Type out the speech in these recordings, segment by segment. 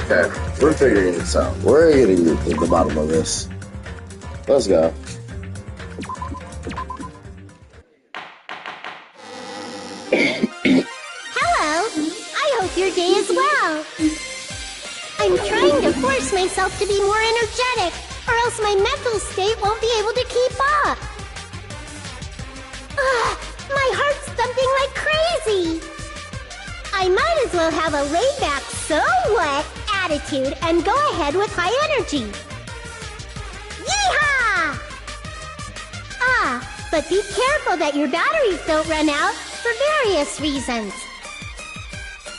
Okay, we're figuring this out. We're getting to the bottom of this. Let's go. Hello! I hope your day is well. I'm trying to force myself to be more energetic, or else my mental state won't be able to keep up. Ugh, my heart's thumping like crazy. I might as well have a laid-back, so what attitude and go ahead with high energy. Yeehaw! Ah, but be careful that your batteries don't run out for various reasons.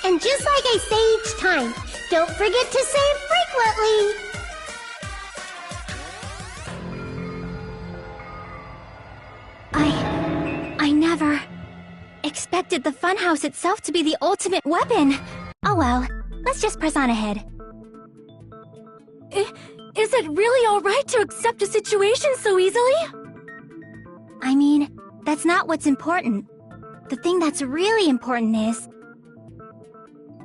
And just like I say each time, don't forget to save frequently. I never expected the funhouse itself to be the ultimate weapon. Oh well, let's just press on ahead. Is it really alright to accept a situation so easily? I mean, that's not what's important. The thing that's really important is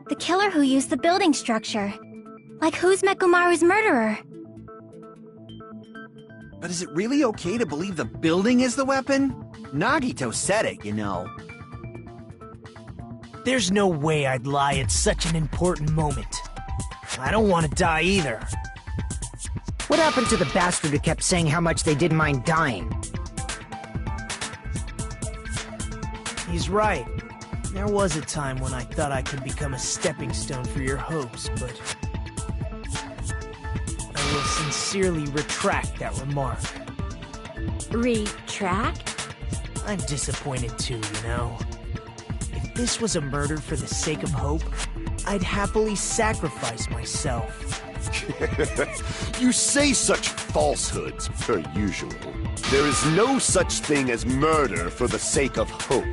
the killer who used the building structure. Like, who's Mekomaru's murderer? But is it really okay to believe the building is the weapon? Nagito said it, you know. There's no way I'd lie at such an important moment. I don't want to die either. What happened to the bastard who kept saying how much they didn't mind dying? He's right. There was a time when I thought I could become a stepping stone for your hopes, but I will sincerely retract that remark. Retract? I'm disappointed too, you know. If this was a murder for the sake of hope, I'd happily sacrifice myself. You say such falsehoods, per usual. There is no such thing as murder for the sake of hope.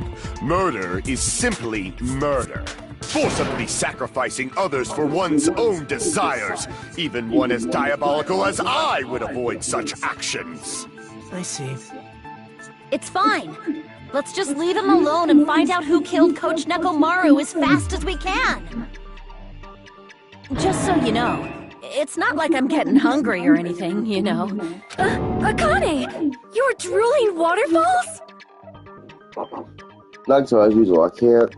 Murder is simply murder. Forcibly sacrificing others for one's own desires. Even one as diabolical as I would avoid such actions. I see. It's fine. Let's just leave him alone and find out who killed Coach Nekomaru as fast as we can. Just so you know, it's not like I'm getting hungry or anything, you know. Akane! You're drooling waterfalls? Nagito, as usual, I can't.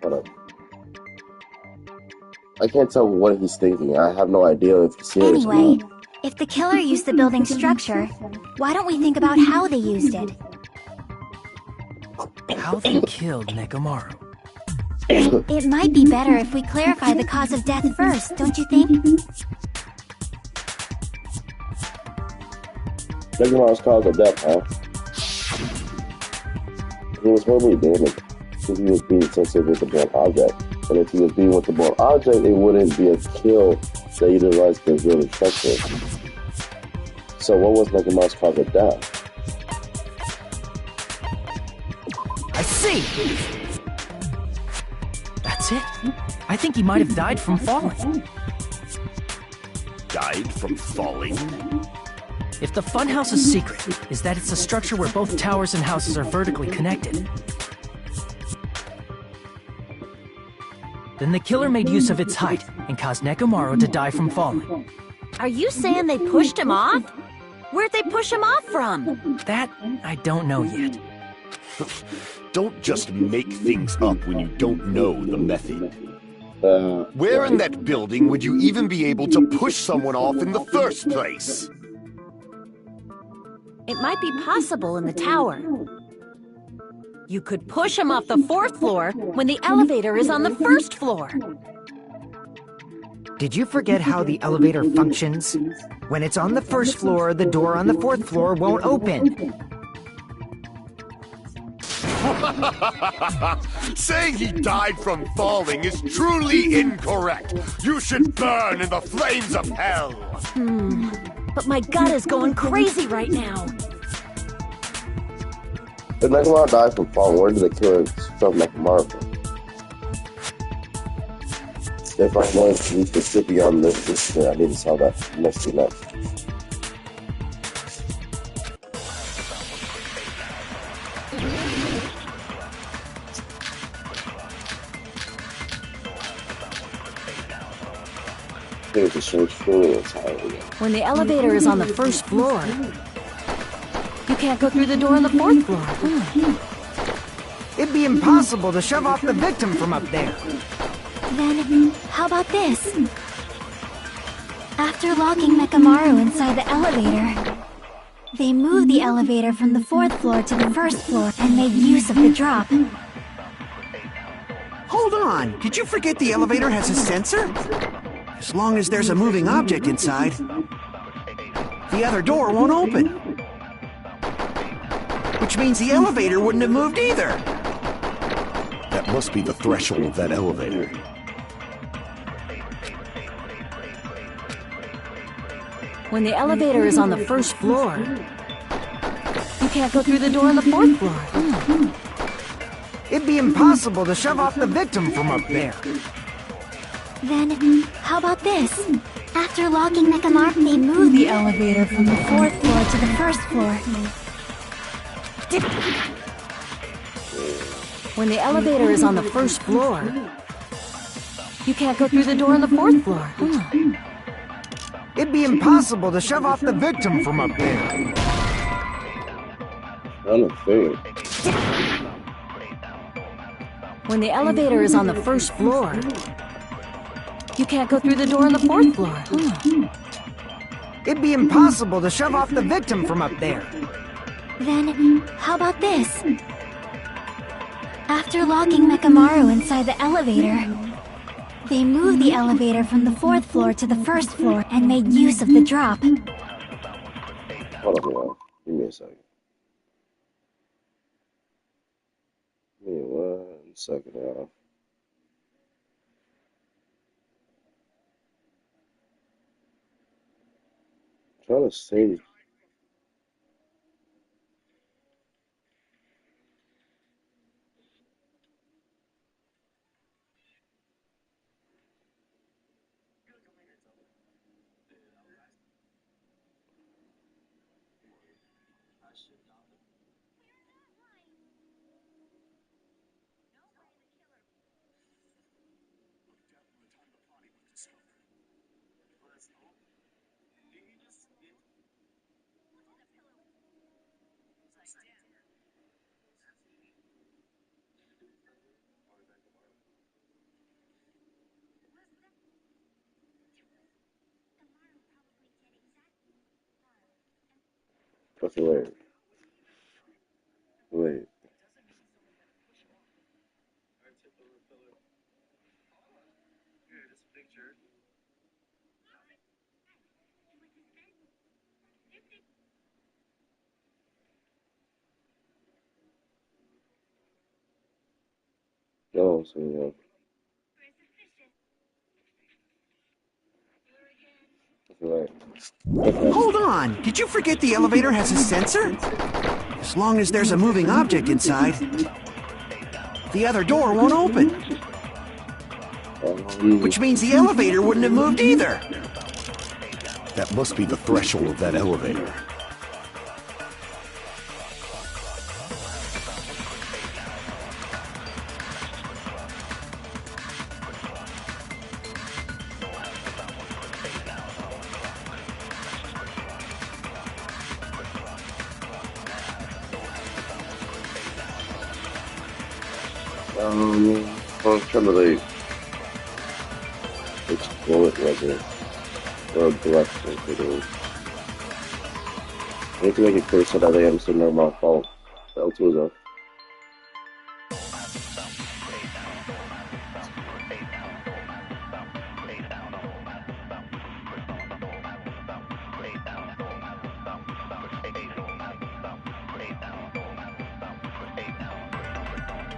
Hold up. I can't tell what he's thinking. I have no idea if he's serious. Anyway, if the killer used the building structure, why don't we think about how they used it? How they killed Nekomaru. It might be better if we clarify the cause of death first, don't you think? Nekomaru's cause of death, huh? He was horribly damaged because he was being sensitive with the blunt object. And if he was being with the blunt object, it wouldn't be a kill that utilized the building structure. So what was Nekomaru's cause of death? I see! That's it. I think he might have died from falling. Died from falling? If the funhouse's secret is that it's a structure where both towers and houses are vertically connected, then the killer made use of its height and caused Nekomaru to die from falling. Are you saying they pushed him off? Where'd they push him off from? That, I don't know yet. Don't just make things up when you don't know the method. Where in that building would you even be able to push someone off in the first place? It might be possible in the tower. You could push him off the 4th floor when the elevator is on the 1st floor. Did you forget how the elevator functions? When it's on the 1st floor, the door on the 4th floor won't open. Saying he died from falling is truly incorrect. You should burn in the flames of hell. But my gut is going crazy right now. If Nekomaru died from falling, where did the killer struck Nekomaru from? If I'm going to be specific on this I need to solve that next. It was a strange feeling entirely. When the elevator is on the 1st floor, you can't go through the door on the 4th floor. It'd be impossible to shove off the victim from up there. Then, how about this? After locking Nekomaru inside the elevator, they moved the elevator from the 4th floor to the 1st floor and made use of the drop. Hold on, did you forget the elevator has a sensor? As long as there's a moving object inside, the other door won't open. Which means the elevator wouldn't have moved either. That must be the threshold of that elevator. When the elevator is on the 1st floor, you can't go through the door on the 4th floor. It'd be impossible to shove off the victim from up there. Then, how about this? After locking Nekomaru, they moved the elevator from the 4th floor to the 1st floor. When the elevator is on the 1st floor, you can't go through the door on the 4th floor. It'd be impossible to shove off the victim from up there. Unfair. When the elevator is on the 1st floor, you can't go through the door on the 4th floor. It'd be impossible to shove off the victim from up there. Then, how about this? After locking Mekamaru inside the elevator, they moved the elevator from the 4th floor to the 1st floor and made use of the drop. Hold on, y'all. Give me a second. Give me 1 second, y'all. Trying to see. Okay, wait. Oh, so yeah. Okay, wait. Hold on! Did you forget the elevator has a sensor? As long as there's a moving object inside, the other door won't open. Which means the elevator wouldn't have moved either. That must be the threshold of that elevator. I'm trying to like explore it like a or direct into the. I need to make it clear so that I understand my fault. L2 is off.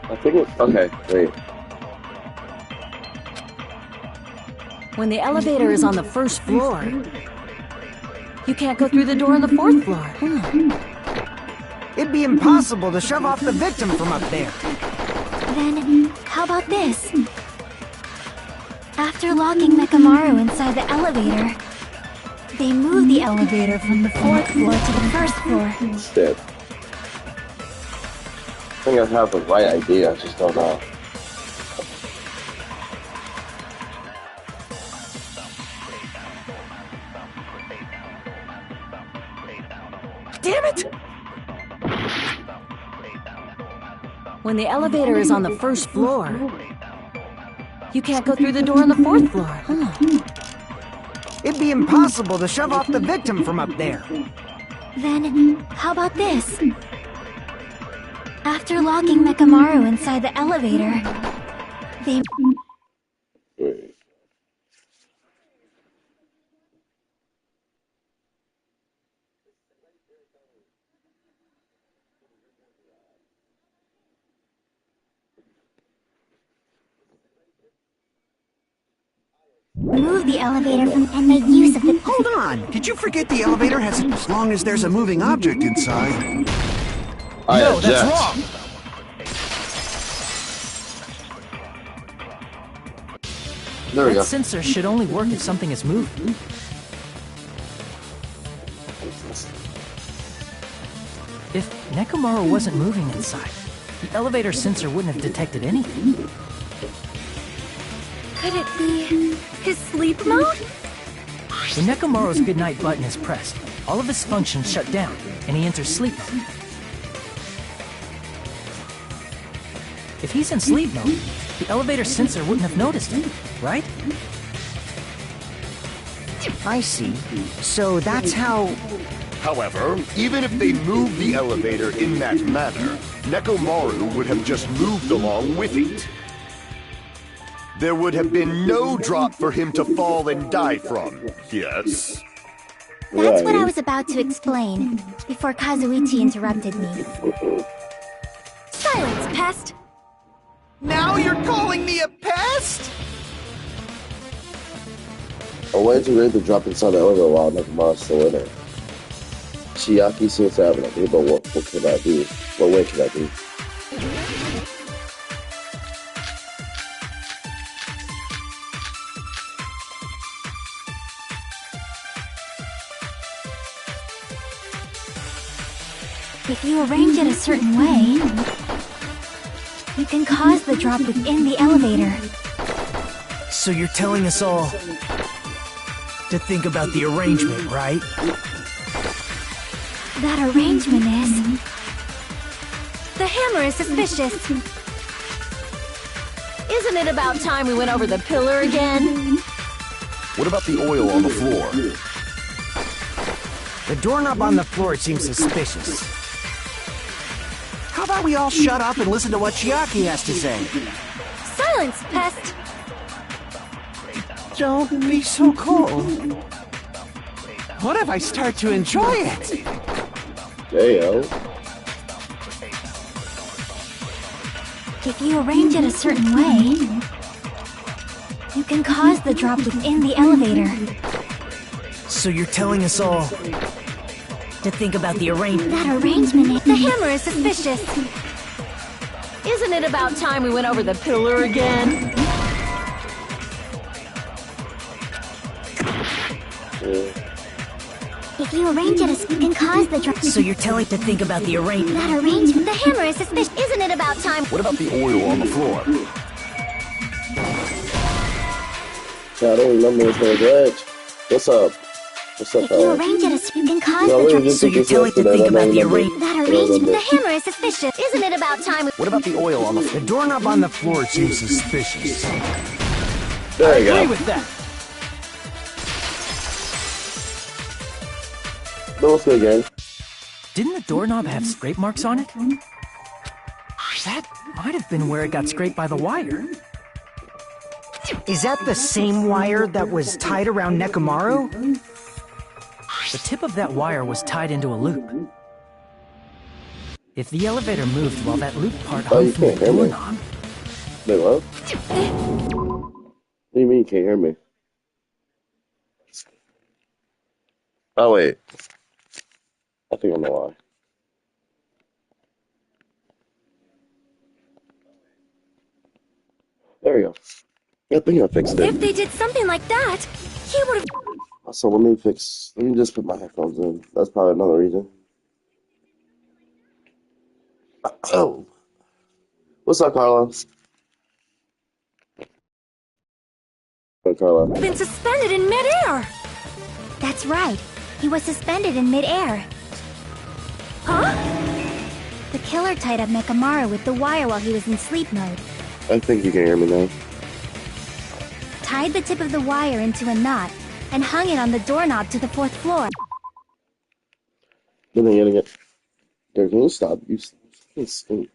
I think it's okay. Wait. When the elevator is on the 1st floor, you can't go through the door on the 4th floor. It'd be impossible to shove off the victim from up there. Then, how about this? After locking Mekamaru inside the elevator, they moved the elevator from the 4th floor to the 1st floor. Instead. I think I have the right idea, I just don't know. Damn it! When the elevator is on the 1st floor, you can't go through the door on the 4th floor. It'd be impossible to shove off the victim from up there. Then, how about this? After locking Mekamaru inside the elevator, they... Wait. moved the elevator from and made use of the... Hold on! Did you forget the elevator has... As long as there's a moving object inside. No, that's wrong! There we go. That sensor should only work if something is moving. If Nekomaru wasn't moving inside, the elevator sensor wouldn't have detected anything. Could it be his sleep mode? When Nekomaru's goodnight button is pressed, all of his functions shut down, and he enters sleep mode. If he's in sleep mode, the elevator sensor wouldn't have noticed it, right? I see. So that's how... However, even if they moved the elevator in that manner, Nekomaru would have just moved along with it. There would have been no drop for him to fall and die from, yes? That's what I was about to explain, before Kazuichi interrupted me. Silence, pest! Now you're calling me a pest? A way too late to drop inside the elevator while Nekomaru's still in it. Chiaki seems to have an idea, but what could that be? What way could that be? If you arrange it a certain way, you can cause the drop within the elevator. So you're telling us all to think about the arrangement, right? That arrangement is... The hammer is suspicious. Isn't it about time we went over the pillar again? What about the oil on the floor? The doorknob on the floor seems suspicious. How about we all shut up and listen to what Chiaki has to say? Silence, pest! Don't be so cold. What if I start to enjoy it? Heyo. If you arrange it a certain way, you can cause the drop within the elevator. So you're telling us all to think about the arrangement. That arrangement is... The hammer is suspicious. Isn't it about time we went over the pillar again? If you arrange it, you can cause the drop... So you're telling to think about the arrangement. That arrangement... The hammer is suspicious. Isn't it about time... What about the oil on the floor? I don't remember what's going on. What's up? What's up, If you arrange it, you can cause No, the drop... So you're telling to think about the arrangement. That arrangement... The hammer is suspicious. Isn't it about time... What about the oil on the floor? The doorknob on the floor seems suspicious. There you Agree go. with that. No, let's go again. Didn't the doorknob have scrape marks on it? That might have been where it got scraped by the wire. Is that the same wire that was tied around Nekomaru? The tip of that wire was tied into a loop. If the elevator moved while that loop part Oh, hung you from the can't hear me. doorknob, Wait, what? What do you mean you can't hear me? Oh, wait. I think I know why. There we go. I think I fixed If it. they did something like that, he would have... So let me just put my headphones in. That's probably another reason. Oh. What's up, Carla? Hey, Carla. Been suspended in midair! That's right. He was suspended in midair. Huh? The killer tied up Nekomaru with the wire while he was in sleep mode. I think you can hear me now. Tied the tip of the wire into a knot and hung it on the doorknob to the 4th floor. Then I'm getting it. There, can you stop? You can't stink.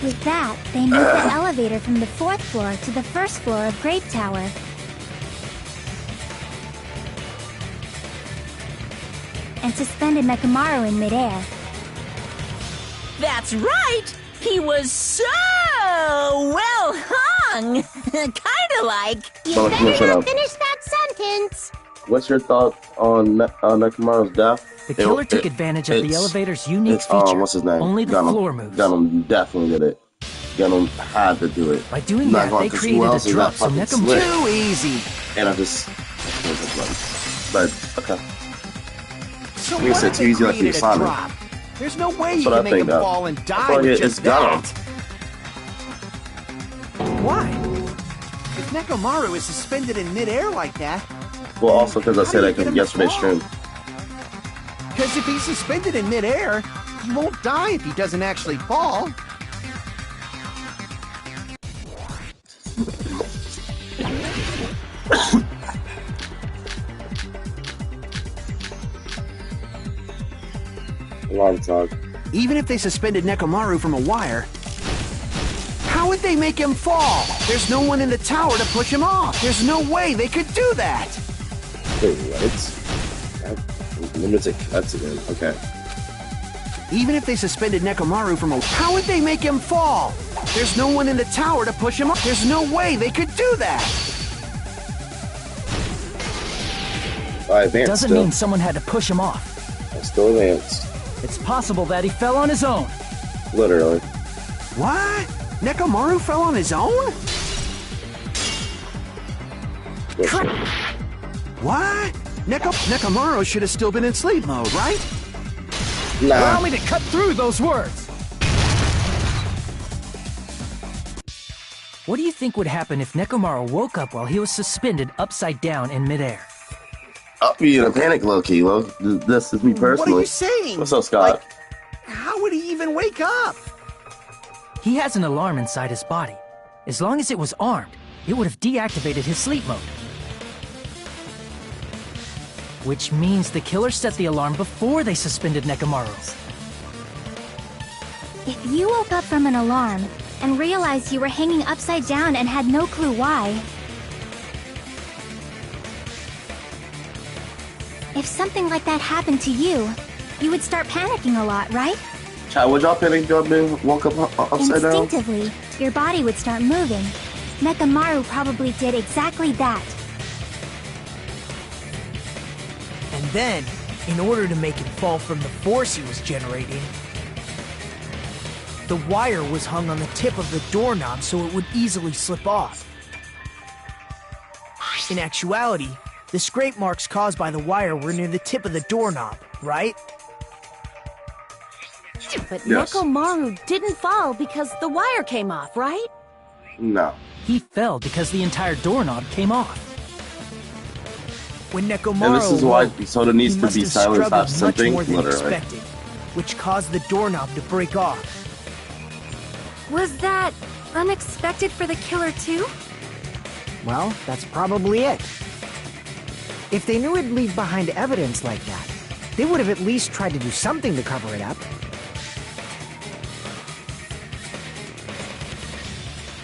With that, they moved the elevator from the 4th floor to the 1st floor of Grape Tower. And suspended Nekomaru in midair. That's right! He was so well hung! Kinda like... You Mama, come on, shut better not up. finish that sentence. What's your thought on Nekomaru's death? the killer took advantage of the elevator's unique It's, feature. what's his name? Only the Gunham. floor moves. Gunham definitely did it. Gunham had to do it. By doing Not that, going they to created who a else is drop that so fucking Nekomaru... slick? Too easy. And I just... But, okay. So Like I what said, if too they easy like the created a Sonic. drop? There's no way That's you what I can make think, him though. fall and die Fuck with it, just it's Gunham. that. Why? If Nekomaru is suspended in midair like that... Well, also because I how said do you that get in him to yesterday's fall? stream. Because if he's suspended in midair, he won't die if he doesn't actually fall. Alarm clock. Even if they suspended Nekomaru from a wire, how would they make him fall? There's no one in the tower to push him off. There's no way they could do that. Wait, what? Limited cuts again. Okay. Even if they suspended Nekomaru from a... How would they make him fall? There's no one in the tower to push him off. There's no way they could do that. I advanced. Doesn't still. mean someone had to push him off. I still advanced. It's possible that he fell on his own. Literally. What? Nekomaru fell on his own? Listen. What? Nekomaru should have still been in sleep mode, right? Allow Nah. me to cut through those words. What do you think would happen if Nekomaru woke up while he was suspended upside down in midair? I'll be in a panic, low-key, This is me personally. What are you saying? What's up, Scott? Like, how would he even wake up? He has an alarm inside his body. As long as it was armed, it would have deactivated his sleep mode. Which means the killer set the alarm before they suspended Nekomaru. If you woke up from an alarm and realized you were hanging upside down and had no clue why... If something like that happened to you, you would start panicking a lot, right? Chat, would y'all panic y'all been woke up upside down? Instinctively, your body would start moving. Nekomaru probably did exactly that. And then, in order to make him fall from the force he was generating, the wire was hung on the tip of the doorknob so it would easily slip off. In actuality, the scrape marks caused by the wire were near the tip of the doorknob, right? But Yes. Nekomaru didn't fall because the wire came off, right? No. He fell because the entire doorknob came off. When Nekomaru And this is why awoke, Soda needs he to must be have silent, stop struggled much simping, more than literally. expected, which caused the doorknob to break off. Was that unexpected for the killer too? Well, that's probably it. If they knew it'd leave behind evidence like that, they would have at least tried to do something to cover it up.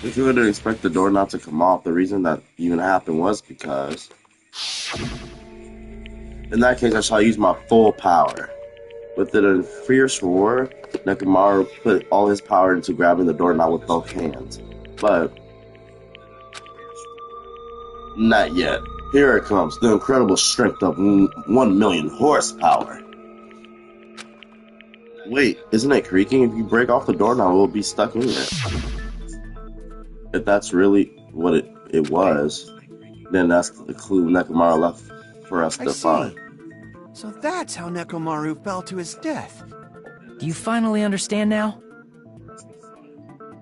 If you didn't expect the door not to come off, the reason that even happened was because... In that case, I shall use my full power. With a fierce roar, Nekomaru put all his power into grabbing the doorknob with both hands. But... not yet. Here it comes, the incredible strength of 1 million horsepower. Wait, isn't it creaking? If you break off the doorknob, it will be stuck in it. If that's really what it was, then that's the clue Nekomaru left for us I to see. find. So that's how Nekomaru fell to his death. Do you finally understand now?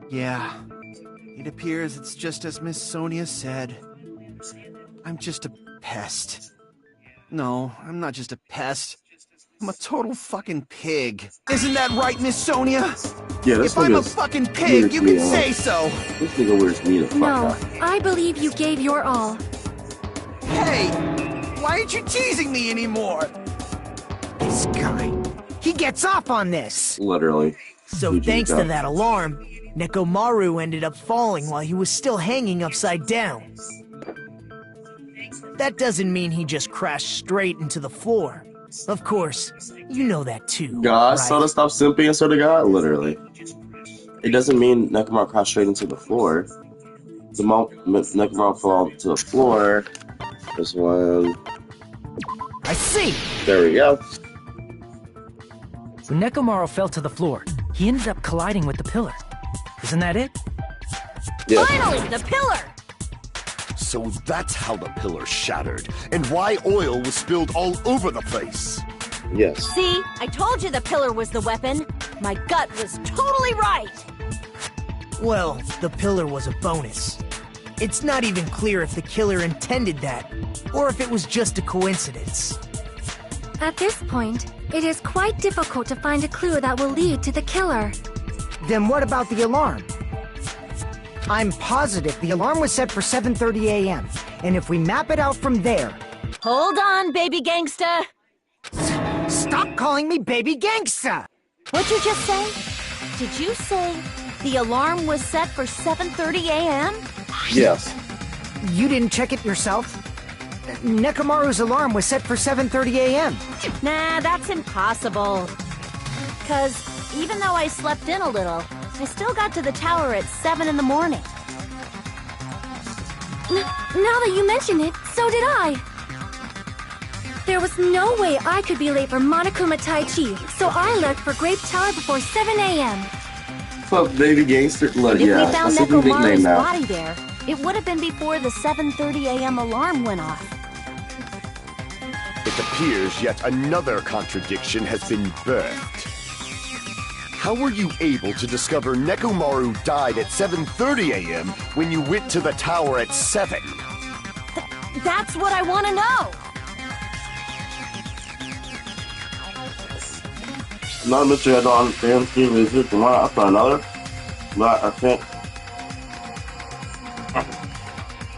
Yeah. It appears it's just as Miss Sonia said. I'm just a pest. No, I'm not just a pest. I'm a total fucking pig. Isn't that right, Miss Sonia? Yeah, this If I'm a nigga's fucking pig, you can say so. This nigga wears me the fuck No, out. I believe you gave your all. Hey, why aren't you teasing me anymore? This guy, he gets off on this. Literally. So Who'd you thanks to got? that alarm, Nekomaru ended up falling while he was still hanging upside down. That doesn't mean he just crashed straight into the floor. Of course, you know that too, God, right? Soda, stop simping and Soda God, literally. It doesn't mean Nekomaru crashed straight into the floor. The moment Nekomaru fell to the floor, this one. I see! There we go. When Nekomaru fell to the floor, he ended up colliding with the pillar. Isn't that it? Yeah. Finally, the pillar! So that's how the pillar shattered, and why oil was spilled all over the place. Yes. See, I told you the pillar was the weapon. My gut was totally right. Well, the pillar was a bonus. It's not even clear if the killer intended that, or if it was just a coincidence. At this point, it is quite difficult to find a clue that will lead to the killer. Then what about the alarm? I'm positive the alarm was set for 7:30 a.m. And if we map it out from there... Hold on, baby gangsta. Stop calling me baby gangsta! What'd you just say? Did you say the alarm was set for 7:30 a.m.? Yes. You didn't check it yourself? Nekomaru's alarm was set for 7:30 a.m. Nah, that's impossible. 'Cause even though I slept in a little, I still got to the tower at 7 in the morning. Now that you mention it, so did I. There was no way I could be late for Monokuma Tai Chi, so I left for Grape Tower before 7 a.m. Fuck, baby gangster. Look, If yeah, we found that's a new Nekomaru's nickname now. body there, it would have been before the 7:30 a.m. alarm went off. It appears yet another contradiction has been birthed. How were you able to discover Nekomaru died at 7:30 a.m. when you went to the tower at 7? That's what I want to know! Another mystery I don't understand. Steve, is it tomorrow after another? But I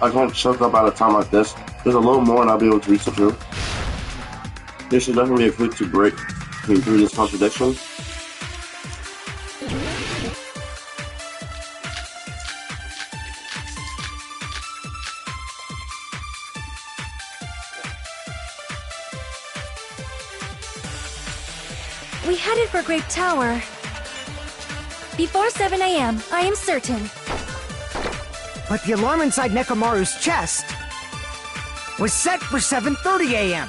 can't shut up at a time like this. There's a little more and I'll be able to reach the truth. There should definitely be a clue to break through this contradiction. We headed for Grape Tower. Before 7 a.m., I am certain. But the alarm inside Nekomaru's chest was set for 7:30 a.m.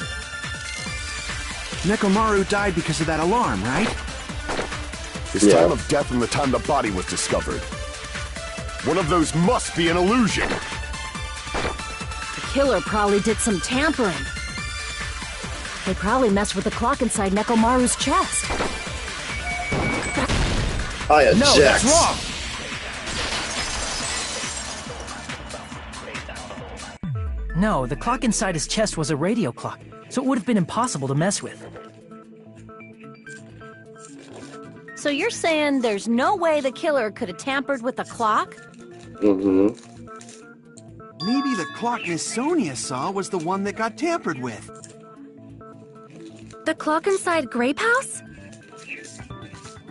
Nekomaru died because of that alarm, right? His time of death and the time the body was discovered. One of those must be an illusion. The killer probably did some tampering. They probably messed with the clock inside Nekomaru's chest. I object. No, that's wrong! No, the clock inside his chest was a radio clock, so it would have been impossible to mess with. So you're saying there's no way the killer could have tampered with the clock? Mm-hmm. Maybe the clock Miss Sonia saw was the one that got tampered with. The clock inside Grape House?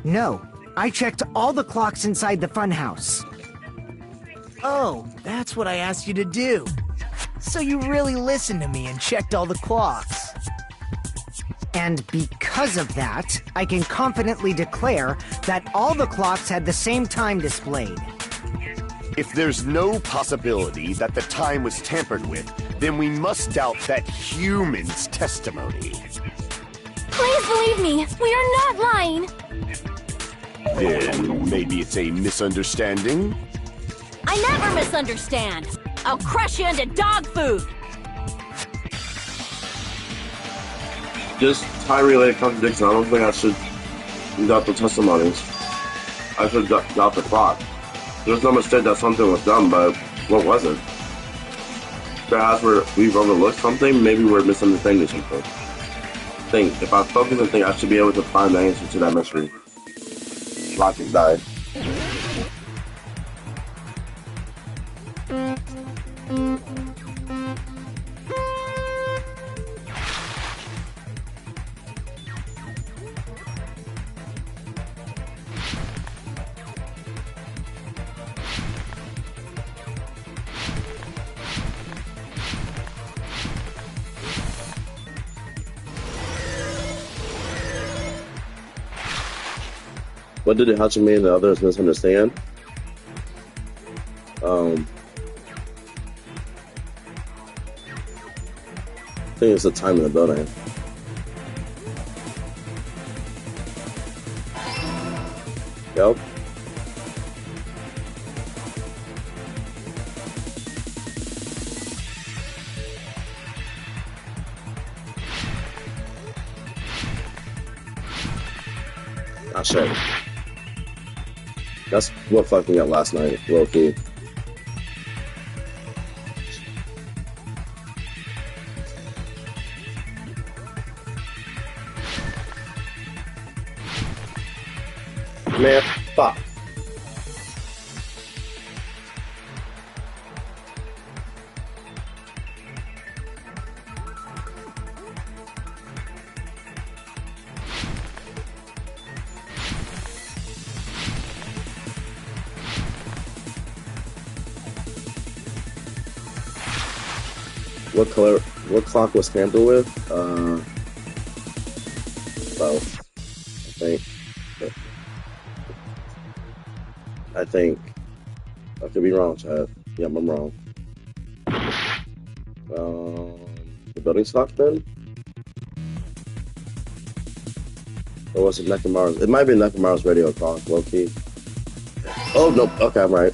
No, I checked all the clocks inside the funhouse. Oh, that's what I asked you to do. So you really listened to me and checked all the clocks. And because of that, I can confidently declare that all the clocks had the same time displayed. If there's no possibility that the time was tampered with, then we must doubt that human's testimony. Please believe me, we are not lying. Then maybe it's a misunderstanding? I never misunderstand. I'll crush you into dog food. This time-related contradiction, I don't think I should doubt the testimonies. I should doubt the clock. There's no mistake that something was done, but what was it? Perhaps we've overlooked something, maybe we're misunderstanding something. If I focus and think, I should be able to find the answer to that mystery. Logic died. What did Hachime and the others misunderstand? I think it's the time in the building. Yep. Not sure. That's what fucked me up last night, low key. Man, fuck. What color? What clock was tampered with? Both. I think. I could be wrong, Chad. Yeah, I'm wrong. The building stock then? Or was it Nekomaru's? It might be Nekomaru's radio clock, low key. Oh, no. Okay, I'm right.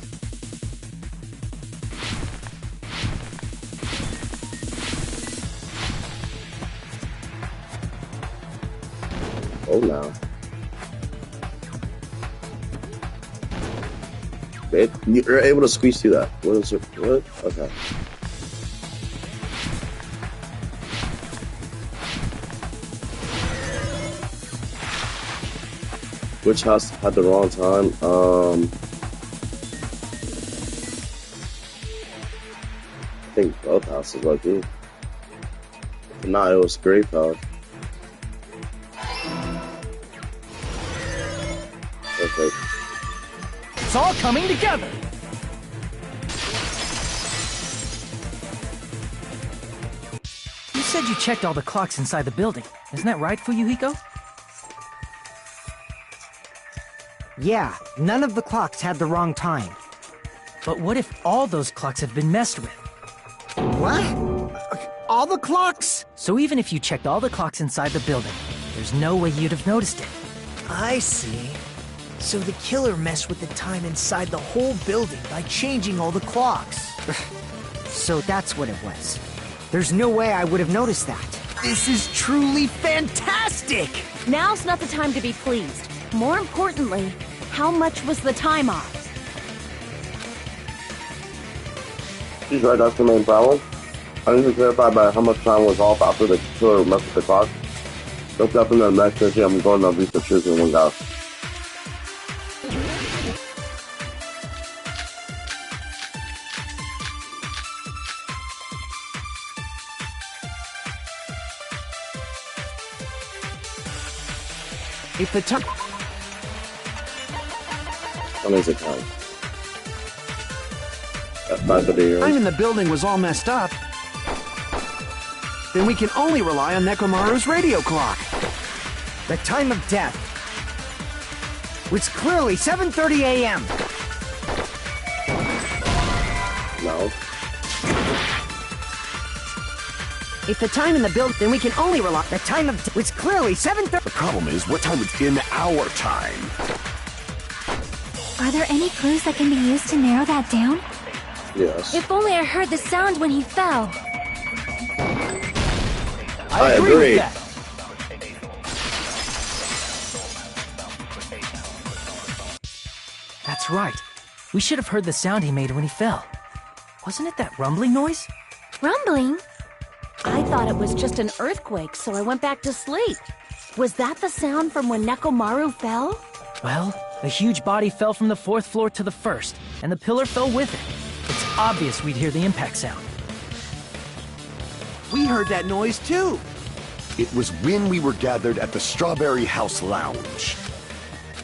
Oh, now. You're able to squeeze through that. What is it? What? Okay. Which house had the wrong time? I think both houses, lucky. Nah, it was Great House. Okay. It's all coming together! You said you checked all the clocks inside the building. Isn't that right, Fuyuhiko? Yeah, none of the clocks had the wrong time. But what if all those clocks have been messed with? What? All the clocks? So even if you checked all the clocks inside the building, there's no way you'd have noticed it. I see. So the killer messed with the time inside the whole building by changing all the clocks. So that's what it was. There's no way I would have noticed that. This is truly fantastic! Now's not the time to be pleased. More importantly, how much was the time off? She's right, that's the main problem. I need to clarify by how much time was off after the killer messed with the clock. Look up in the next issue, I'm going to these pictures in one go. If the time... How many is it time? At 5:30. Time in the building was all messed up. Then we can only rely on Nekomaru's radio clock. The time of death was clearly 7:30 a.m. No. If the time in the build, then we can only rely. The time of was clearly 7:30. The problem is, what time is in our time? Are there any clues that can be used to narrow that down? Yes. If only I heard the sound when he fell. I agree with that. That's right. We should have heard the sound he made when he fell. Wasn't it that rumbling noise? Rumbling? I thought it was just an earthquake, so I went back to sleep. Was that the sound from when Nekomaru fell? Well, a huge body fell from the 4th floor to the 1st, and the pillar fell with it. It's obvious we'd hear the impact sound. We heard that noise too. It was when we were gathered at the Strawberry House Lounge.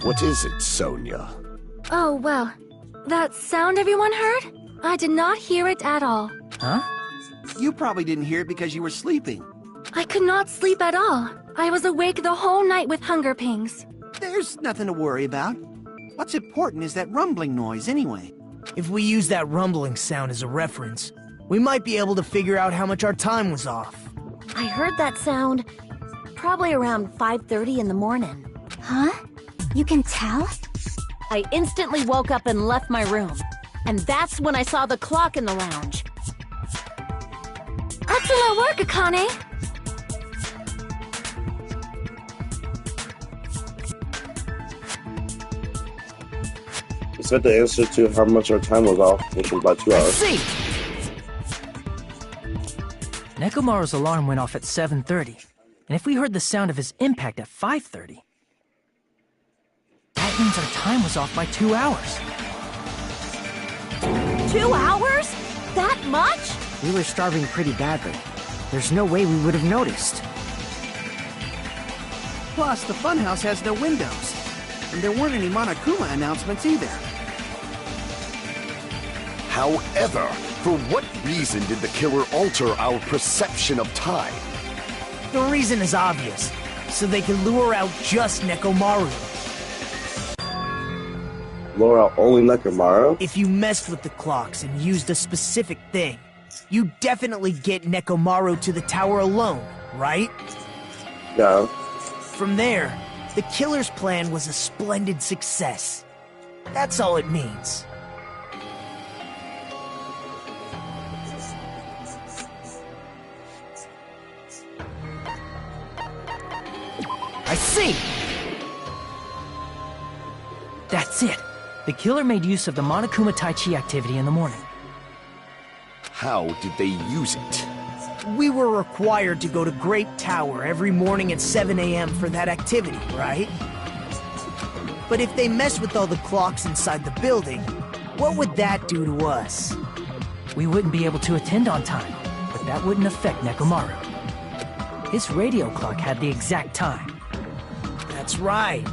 What is it, Sonia? Oh, well. That sound everyone heard? I did not hear it at all. Huh? You probably didn't hear it because you were sleeping. I could not sleep at all. I was awake the whole night with hunger pangs. There's nothing to worry about. What's important is that rumbling noise anyway. If we use that rumbling sound as a reference, we might be able to figure out how much our time was off. I heard that sound probably around 5:30 in the morning. Huh? You can tell? I instantly woke up and left my room. And that's when I saw the clock in the lounge. Excellent work, Akane! You said the answer to how much our time was off, which was by 2 hours. See! Nekomaru's alarm went off at 7:30, and if we heard the sound of his impact at 5:30, that means our time was off by 2 hours. 2 hours? That much? We were starving pretty badly. There's no way we would have noticed. Plus, the funhouse has no windows. And there weren't any Monokuma announcements either. However, for what reason did the killer alter our perception of time? The reason is obvious. So they can lure out just Nekomaru. Lure out only Nekomaru? If you messed with the clocks and used a specific thing, you definitely get Nekomaru to the tower alone, right? Yeah. From there, the killer's plan was a splendid success. That's all it means. I see! That's it. The killer made use of the Monokuma Tai Chi activity in the morning. How did they use it? We were required to go to Great Tower every morning at 7 a.m. for that activity, right? But if they mess with all the clocks inside the building, what would that do to us? We wouldn't be able to attend on time, but that wouldn't affect Nekomaru. His radio clock had the exact time. That's right.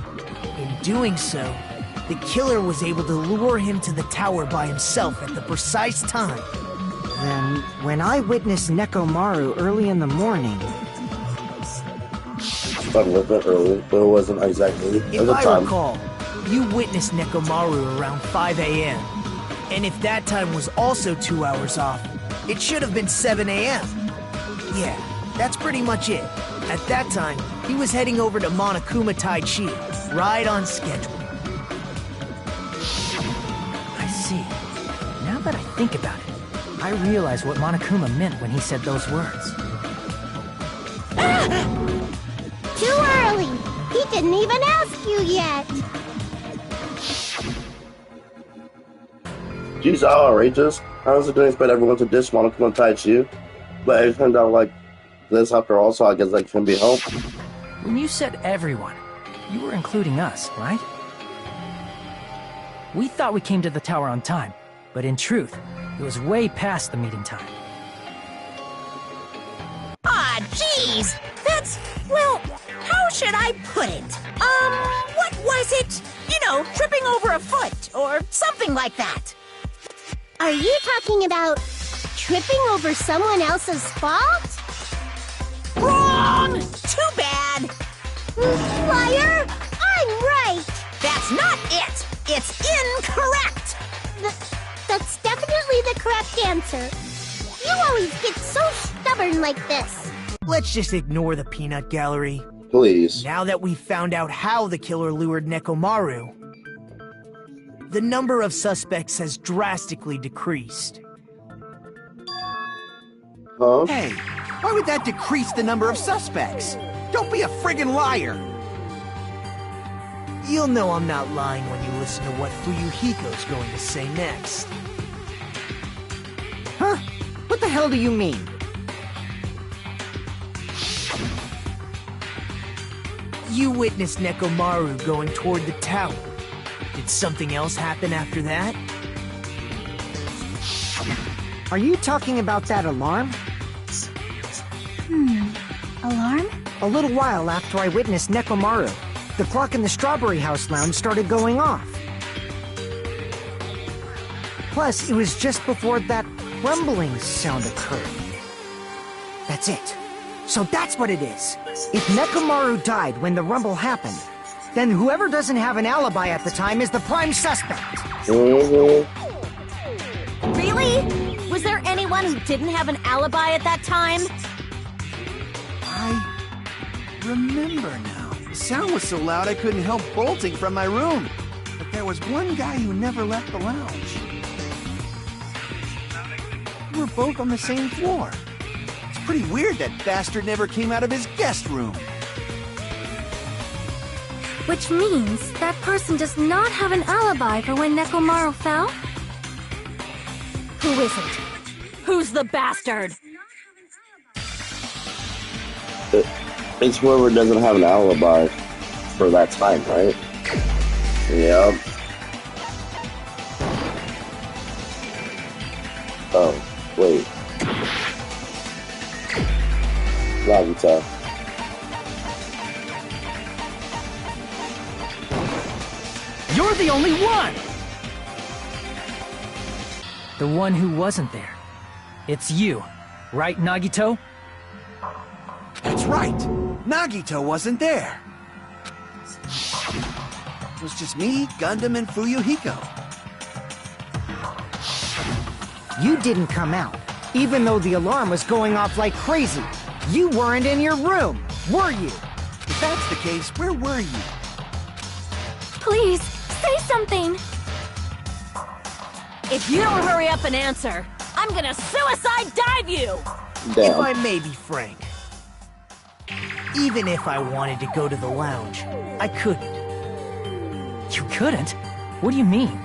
In doing so, the killer was able to lure him to the tower by himself at the precise time. Then, when I witnessed Nekomaru early in the morning... But a little bit early, but it wasn't exactly at If the I time. recall, you witnessed Nekomaru around 5 a.m. And if that time was also 2 hours off, it should have been 7 a.m. Yeah, that's pretty much it. At that time, he was heading over to Monokuma Tai Chi, right on schedule. I see. Now that I think about it, I realize what Monokuma meant when he said those words. Too early! He didn't even ask you yet! Jeez, how outrageous. I was didn't expect everyone to dish Monokuma Tai Chi, but it turned out like this after all, so I guess that can be helped. When you said everyone, you were including us, right? We thought we came to the tower on time, but in truth, it was way past the meeting time. Ah, jeez! That's, well, how should I put it? What was it? You know, tripping over a foot, or something like that. Are you talking about tripping over someone else's fault? Wrong! Too bad! Liar! I'm right! That's not it! It's incorrect! That's definitely the correct answer. You always get so stubborn like this. Let's just ignore the peanut gallery. Please. Now that we've found out how the killer lured Nekomaru, the number of suspects has drastically decreased. Huh? Hey, why would that decrease the number of suspects? Don't be a friggin' liar! You'll know I'm not lying when you listen to what Fuyuhiko's going to say next. Huh? What the hell do you mean? You witnessed Nekomaru going toward the tower. Did something else happen after that? Are you talking about that alarm? Alarm? A little while after I witnessed Nekomaru, the clock in the Strawberry House lounge started going off. Plus, it was just before that rumbling sound occurred. That's it. So that's what it is. If Nekomaru died when the rumble happened, then whoever doesn't have an alibi at the time is the prime suspect. Mm-hmm. Really? Was there anyone who didn't have an alibi at that time? I remember now. The sound was so loud I couldn't help bolting from my room. But there was one guy who never left the lounge. We were both on the same floor. It's pretty weird that bastard never came out of his guest room. Which means that person does not have an alibi for when Nekomaru fell? Who is it? Who's the bastard? It's whoever doesn't have an alibi for that time, right? Yep. Oh, wait. Nagita. You're the only one! The one who wasn't there. It's you, right, Nagito? That's right! Nagito wasn't there! It was just me, Gundam, and Fuyuhiko. You didn't come out, even though the alarm was going off like crazy. You weren't in your room, were you? If that's the case, where were you? Please, say something! If you don't hurry up and answer, I'm gonna suicide dive you! If I may be frank, even if I wanted to go to the lounge, I couldn't. You couldn't? What do you mean?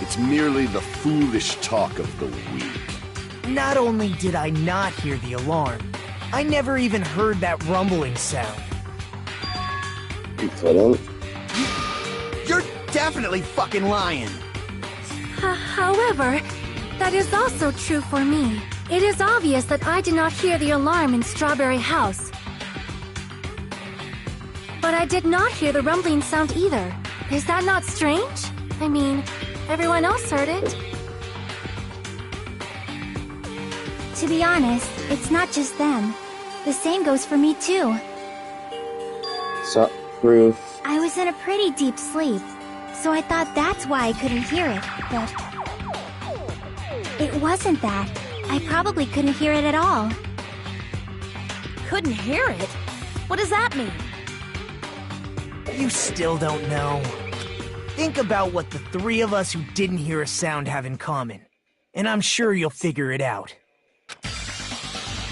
It's merely the foolish talk of the weak. Not only did I not hear the alarm, I never even heard that rumbling sound. You couldn't? You're definitely fucking lying! However, that is also true for me. It is obvious that I did not hear the alarm in Strawberry House. But I did not hear the rumbling sound either. Is that not strange? I mean, everyone else heard it. To be honest, it's not just them. The same goes for me too. So, proof. I was in a pretty deep sleep, so I thought that's why I couldn't hear it, but... It wasn't that. I probably couldn't hear it at all. Couldn't hear it? What does that mean? You still don't know. Think about what the three of us who didn't hear a sound have in common, and I'm sure you'll figure it out.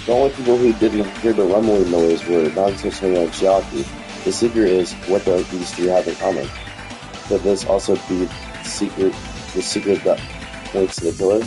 The only people who didn't hear the rumbling noise were Nagito, Sonia, and Chiaki. The secret is what these three have in common. Could this also be the secret that points to the killer?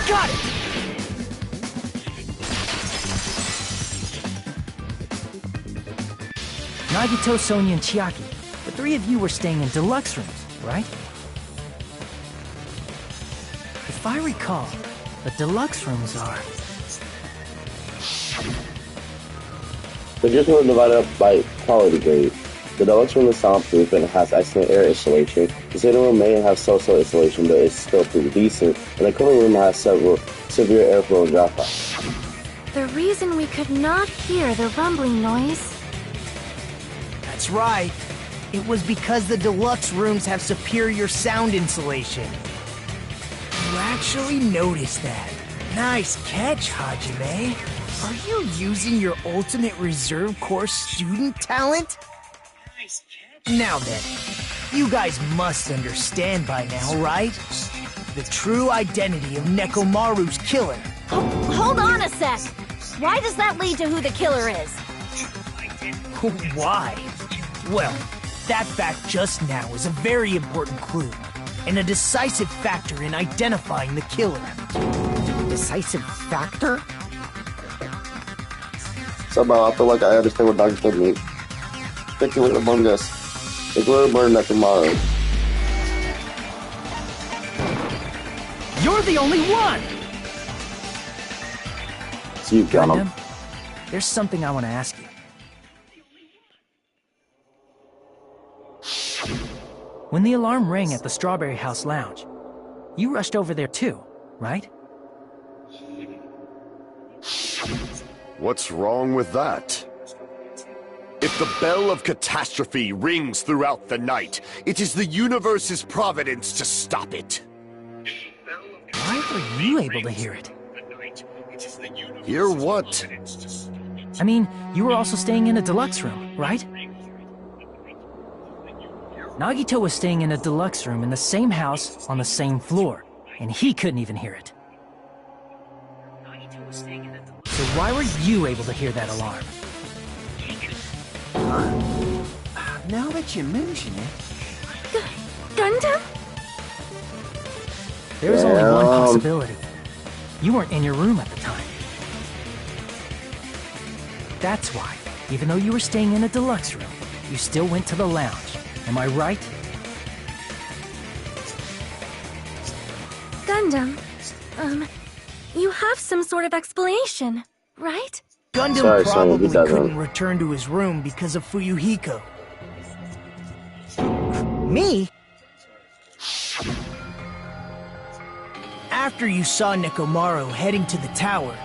Got it! Nagito, Sonia, and Chiaki. The three of you were staying in deluxe rooms, right? If I recall, the deluxe rooms are... The group was divided up by quality grade. The deluxe room is soundproof and has excellent air installation. The sitting room may have so-so installation, but it's still pretty decent. And the cooling room has several severe airflow and dropout. The reason we could not hear the rumbling noise... That's right. It was because the deluxe rooms have superior sound insulation. You actually noticed that. Nice catch, Hajime. Are you using your ultimate reserve corps student talent? Now then, you guys must understand by now, right? The true identity of Nekomaru's killer. Hold on a sec! Why does that lead to who the killer is? Why? Well, that fact just now is a very important clue, and a decisive factor in identifying the killer. Decisive factor? Somehow, I feel like I understand what Dr. Stone means. Speculate among us. The killer burned Nekomaru. You're the only one! So you got him. Gundam, there's something I want to ask you. When the alarm rang at the Strawberry House Lounge, you rushed over there too, right? What's wrong with that? If the bell of catastrophe rings throughout the night, it is the universe's providence to stop it. Why were you able to hear it? Hear what? I mean, you were also staying in a deluxe room, right? Nagito was staying in a deluxe room in the same house on the same floor, and he couldn't even hear it. So why were you able to hear that alarm? Now that you mention it... Gundam? There's only one possibility. You weren't in your room at the time. That's why, even though you were staying in a deluxe room, you still went to the lounge. Am I right? Gundam, you have some sort of explanation, right? Gundam Sorry, probably he doesn't. couldn't return to his room because of Fuyuhiko. Me? After you saw Nekomaru heading to the tower,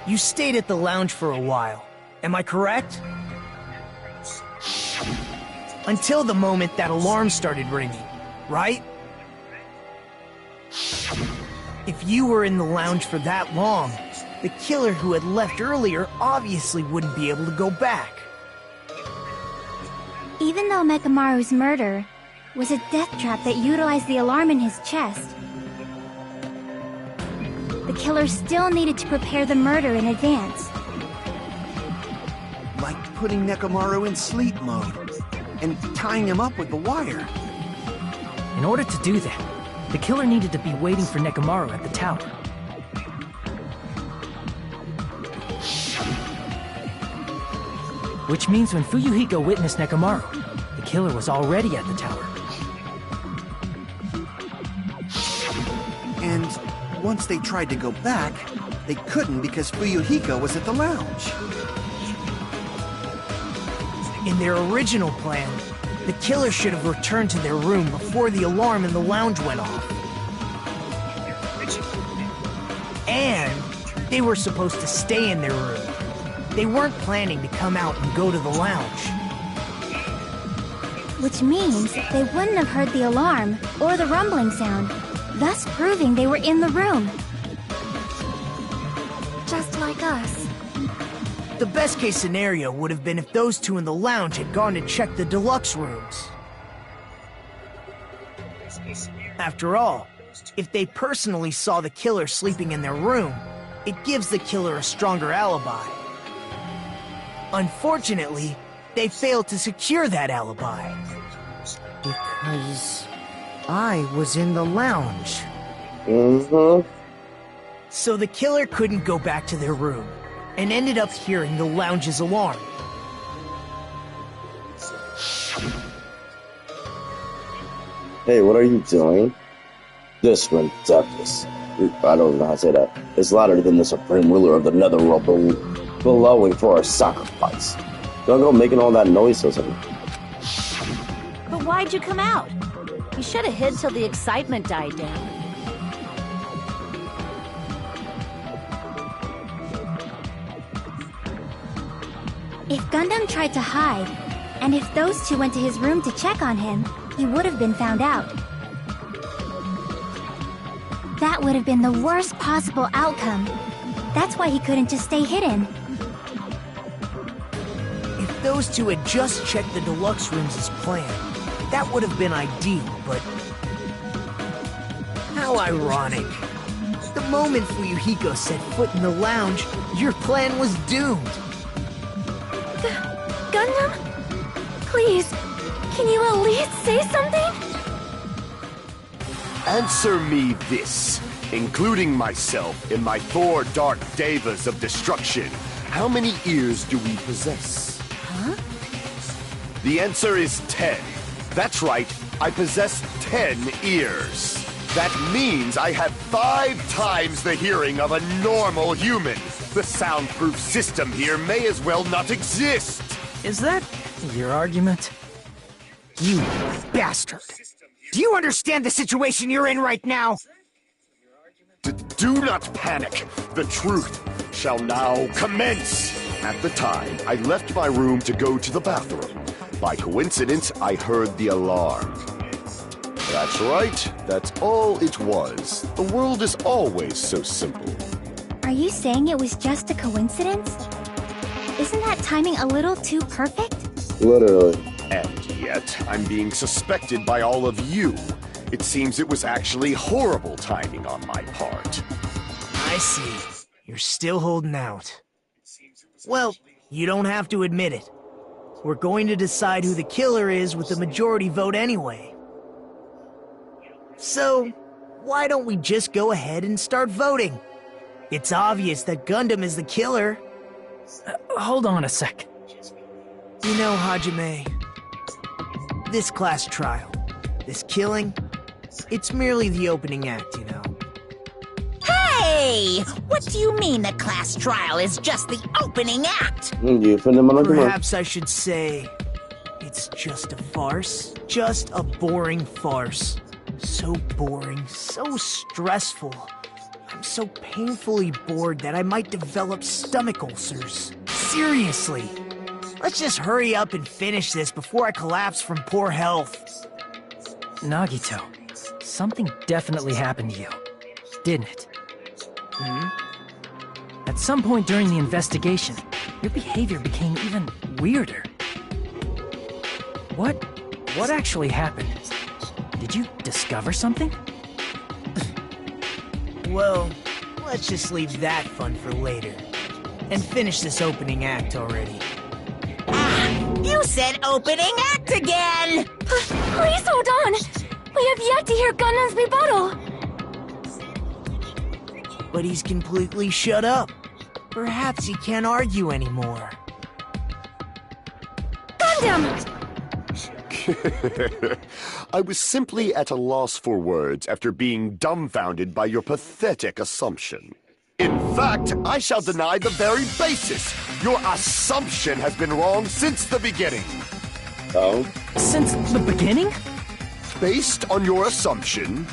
you stayed at the lounge for a while. Am I correct? Until the moment that alarm started ringing, right? If you were in the lounge for that long, the killer who had left earlier obviously wouldn't be able to go back. Even though Mekamaru's murder was a death trap that utilized the alarm in his chest, the killer still needed to prepare the murder in advance. Like putting Nekomaru in sleep mode and tying him up with the wire. In order to do that, the killer needed to be waiting for Nekomaru at the tower. Which means when Fuyuhiko witnessed Nekomaru, the killer was already at the tower. And once they tried to go back, they couldn't because Fuyuhiko was at the lounge. In their original plan, the killer should have returned to their room before the alarm in the lounge went off. And they were supposed to stay in their room. They weren't planning to come out and go to the lounge. Which means they wouldn't have heard the alarm or the rumbling sound, thus proving they were in the room. Just like us. The best case scenario would have been if those two in the lounge had gone to check the deluxe rooms. After all, if they personally saw the killer sleeping in their room, it gives the killer a stronger alibi. Unfortunately, they failed to secure that alibi. Because I was in the lounge. Mm-hmm. So the killer couldn't go back to their room, and ended up hearing the lounge's alarm. Hey, what are you doing? This ridiculous. I don't know how to say that. It's louder than the supreme ruler of the netherworld bellowing for our sacrifice. Don't go making all that noise, doesn't it? But why'd you come out? You should have hid till the excitement died down. If Gundam tried to hide, and if those two went to his room to check on him, he would have been found out. That would have been the worst possible outcome. That's why he couldn't just stay hidden. If those two had just checked the deluxe rooms as planned, that would have been ideal, but... how ironic. The moment Fuyuhiko set foot in the lounge, your plan was doomed. Gundam? Please, can you at least say something? Answer me this, including myself in my 4 dark devas of destruction. How many ears do we possess? Huh? The answer is 10. That's right, I possess 10 ears. That means I have 5 times the hearing of a normal human. The soundproof system here may as well not exist. Is that your argument? You bastard! Do you understand the situation you're in right now? Do not panic. The truth shall now commence. At the time, I left my room to go to the bathroom. By coincidence, I heard the alarm. That's right. That's all it was. The world is always so simple. Are you saying it was just a coincidence? Isn't that timing a little too perfect? Literally. And yet, I'm being suspected by all of you. It seems it was actually horrible timing on my part. I see. You're still holding out. Well, you don't have to admit it. We're going to decide who the killer is with the majority vote anyway. So, why don't we just go ahead and start voting? It's obvious that Gundam is the killer. Hold on a sec. You know, Hajime, this class trial, this killing, it's merely the opening act, you know. Hey! What do you mean the class trial is just the opening act? Perhaps I should say, it's just a farce. Just a boring farce. So boring, so stressful. I'm so painfully bored that I might develop stomach ulcers. Seriously. Let's just hurry up and finish this before I collapse from poor health. Nagito, something definitely happened to you, didn't it? At some point during the investigation, your behavior became even weirder. What actually happened? Did you discover something? Well, let's just leave that fun for later. And finish this opening act already. You said opening act again! Please hold on! We have yet to hear Gundam's rebuttal! But he's completely shut up. Perhaps he can't argue anymore. Gundam! I was simply at a loss for words after being dumbfounded by your pathetic assumption. In fact, I shall deny the very basis. Your assumption has been wrong since the beginning. Oh? Since the beginning? Based on your assumption,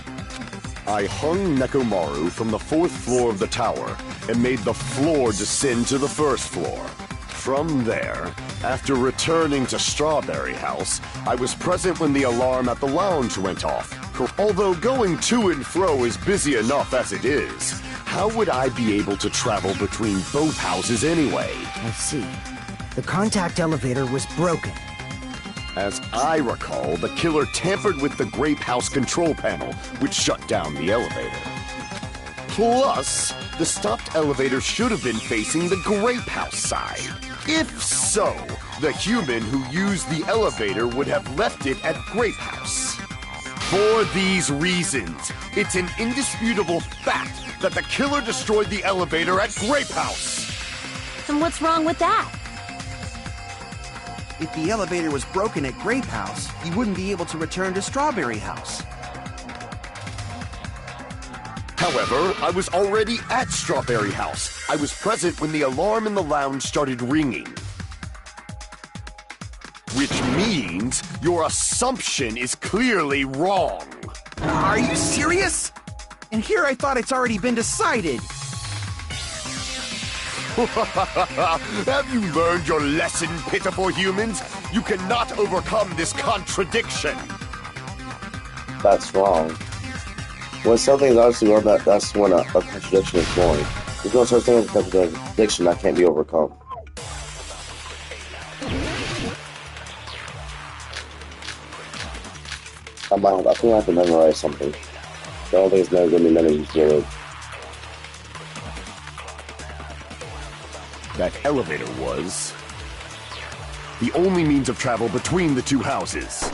I hung Nekomaru from the 4th floor of the tower and made the floor descend to the 1st floor. From there, after returning to Strawberry House, I was present when the alarm at the lounge went off. Although going to and fro is busy enough as it is, how would I be able to travel between both houses anyway? I see. The contact elevator was broken. As I recall, the killer tampered with the Grape House control panel, which shut down the elevator. Plus, the stopped elevator should have been facing the Grape House side. If so, the human who used the elevator would have left it at Grape House. For these reasons, it's an indisputable fact that the killer destroyed the elevator at Grape House. And what's wrong with that? If the elevator was broken at Grape House, he wouldn't be able to return to Strawberry House. However, I was already at Strawberry House. I was present when the alarm in the lounge started ringing. Which means your assumption is clearly wrong. Are you serious? And here I thought it's already been decided. Have you learned your lesson, pitiful humans? You cannot overcome this contradiction. That's wrong. When something's obviously wrong, that's when a contradiction is born. There's no such thing as a contradiction that can't be overcome. I think I have to memorize something. I don't think it's never going to be none of these words. That elevator was the only means of travel between the two houses.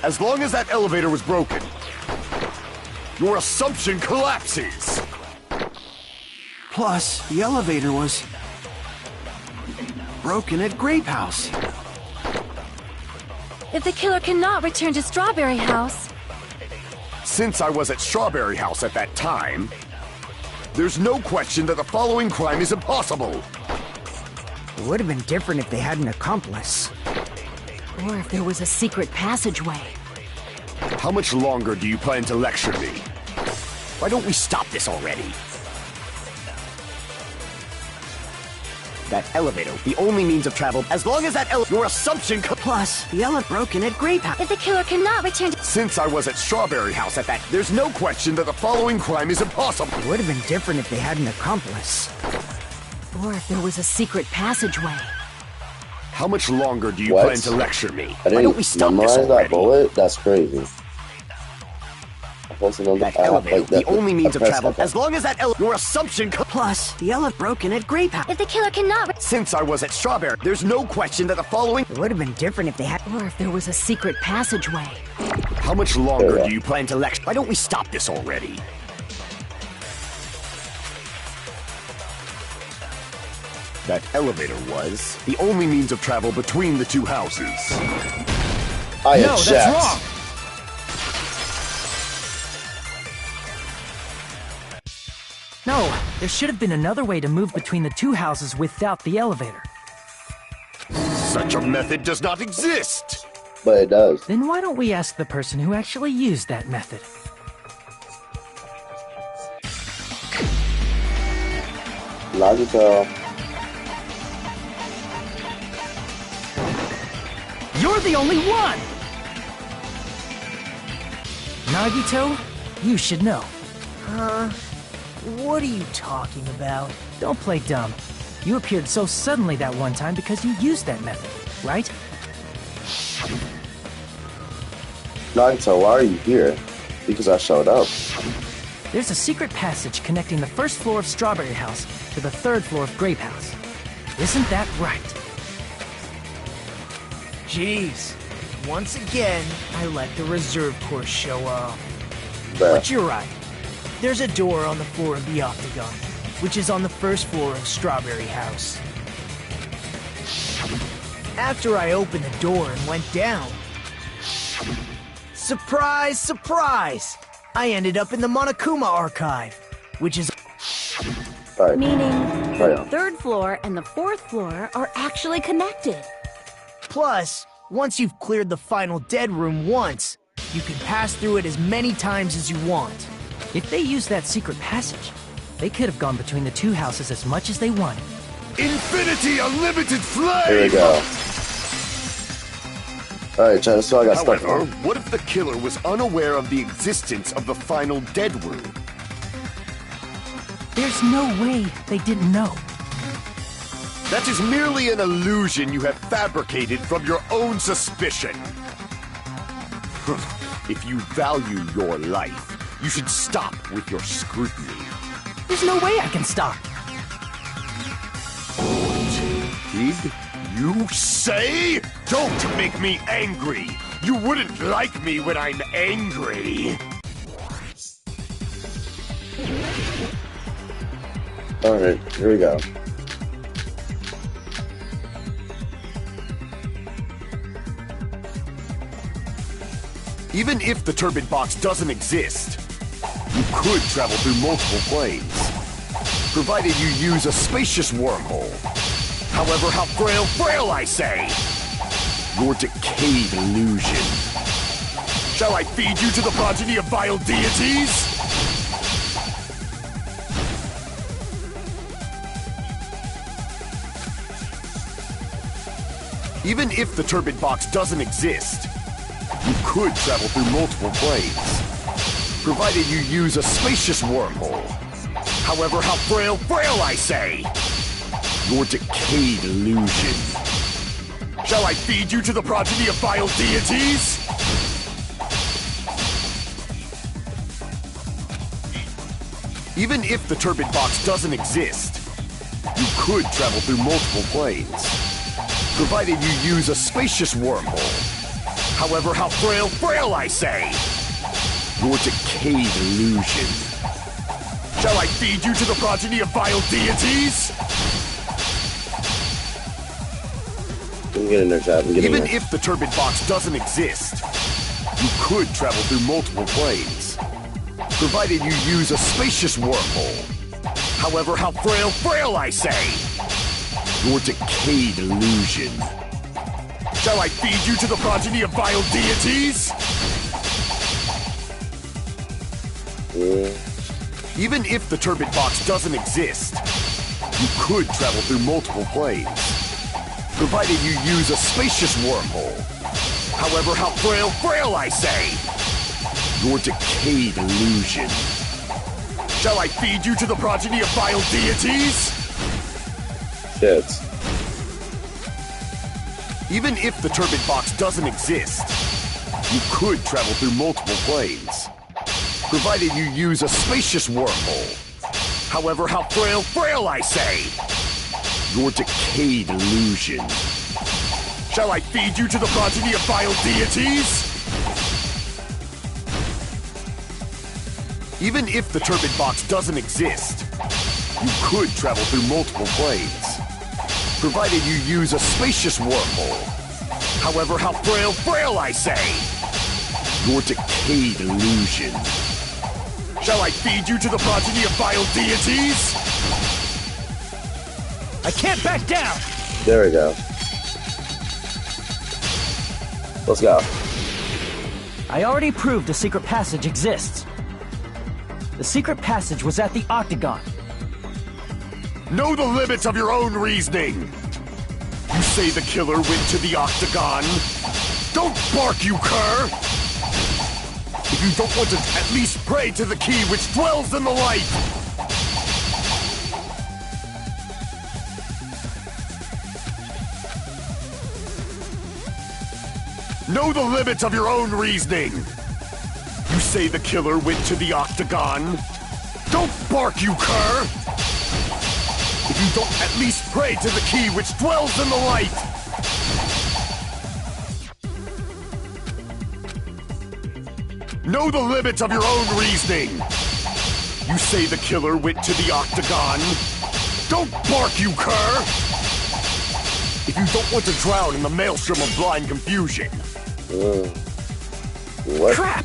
As long as that elevator was broken, your assumption collapses. Plus, the elevator was broken at Grape House. If the killer cannot return to Strawberry House... Since I was at Strawberry House at that time, there's no question that the following crime is impossible. It would have been different if they had an accomplice. Or if there was a secret passageway. How much longer do you plan to lecture me? Why don't we stop this already? That elevator, the only means of travel, as long as that your assumption Plus, the elevator broken at Grape House. If the killer cannot return to— Since I was at Strawberry House at that, there's no question that the following crime is impossible. It would have been different if they had an accomplice. Or if there was a secret passageway. How much longer do you What? plan to lecture me? I Why don't we didn't stop this memorize that already? bullet. That's crazy. I'm posting on That I have, elevator, like, that- the only means I of pressed travel, that. as long as that your assumption Plus, the elevator broken at Grape House. If the killer cannot— Since I was at Strawberry, there's no question that the following... It would have been different if they had. Or if there was a secret passageway. How much longer Yeah. do you plan to lecture? Why don't we stop this already? That elevator was the only means of travel between the two houses. I No, object. that's wrong. No, there should have been another way to move between the two houses without the elevator. Such a method does not exist! But it does. Then why don't we ask the person who actually used that method? Logical. You're the only one! Nagito, you should know. What are you talking about? Don't play dumb. You appeared so suddenly that one time because you used that method, right? Nagito, why are you here? Because I showed up. There's a secret passage connecting the first floor of Strawberry House to the third floor of Grape House. Isn't that right? Jeez. Once again, I let the reserve course show up. Bruh. But you're right. There's a door on the floor of the Octagon, which is on the first floor of Strawberry House. After I opened the door and went down, surprise, surprise! I ended up in the Monokuma archive, which is... Alright. Meaning, Right the on. third floor and the fourth floor are actually connected. Plus, once you've cleared the final dead room once, you can pass through it as many times as you want. If they used that secret passage, they could have gone between the two houses as much as they wanted. Infinity Unlimited Flame! Here we go. Alright, Chad, so I got stuff However, on. what if the killer was unaware of the existence of the final dead room? There's no way they didn't know. That is merely an illusion you have fabricated from your own suspicion. If you value your life, you should stop with your scrutiny. There's no way I can stop. Did you say? Don't make me angry! You wouldn't like me when I'm angry! Alright, here we go. Even if the turbid box doesn't exist, you could travel through multiple planes, provided you use a spacious wormhole. However, how frail I say! Your decayed illusion. Shall I feed you to the progeny of vile deities? Even if the turbid box doesn't exist, you could travel through multiple planes, provided you use a spacious wormhole. However, how frail I say! Your decayed illusion. Shall I feed you to the progeny of vile deities? Even if the turbid box doesn't exist, you could travel through multiple planes, provided you use a spacious wormhole. However, how frail I say! Your decayed illusion. Shall I feed you to the progeny of vile deities? We can get in there, Chad. We can get in Even there. if the turbid box doesn't exist, you could travel through multiple planes, provided you use a spacious wormhole. However, how frail I say! Your decayed illusion. Shall I feed you to the progeny of vile deities? Yeah. Even if the turbid box doesn't exist, you could travel through multiple planes, provided you use a spacious wormhole. However, how frail I say! Your decayed illusion. Shall I feed you to the progeny of vile deities? Shit. Even if the turbid box doesn't exist, you could travel through multiple planes, provided you use a spacious wormhole. However, how frail I say! Your decayed illusion. Shall I feed you to the progeny of vile deities? Even if the turbid box doesn't exist, you could travel through multiple planes, provided you use a spacious wormhole. However, how frail I say! Your decayed illusion. Shall I feed you to the progeny of vile deities? I can't back down! There we go. Let's go. I already proved a secret passage exists. The secret passage was at the Octagon. Know the limits of your own reasoning! You say the killer went to the Octagon? Don't bark, you cur! If you don't want to at least pray to the key which dwells in the light! Know the limits of your own reasoning! You say the killer went to the Octagon? Don't bark, you cur! If you don't at least pray to the key which dwells in the light! Know the limits of your own reasoning! You say the killer went to the Octagon? Don't bark, you cur! If you don't want to drown in the maelstrom of blind confusion. What? Crap!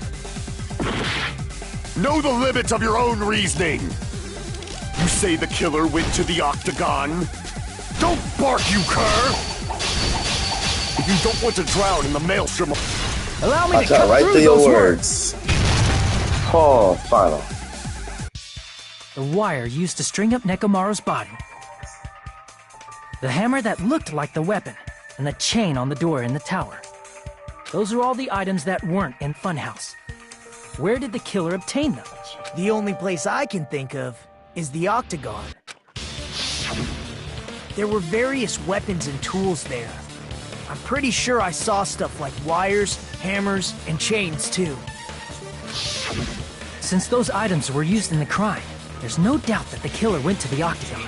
Know the limits of your own reasoning! You say the killer went to the Octagon? Don't bark, you cur! If you don't want to drown in the maelstrom of... Allow me I to got cut right through through your those words. Oh, final. The wire used to string up Nekomaru's body. The hammer that looked like the weapon, and the chain on the door in the tower. Those are all the items that weren't in Funhouse. Where did the killer obtain them? The only place I can think of is the Octagon. There were various weapons and tools there. I'm pretty sure I saw stuff like wires, hammers, and chains too. Since those items were used in the crime, there's no doubt that the killer went to the Octagon.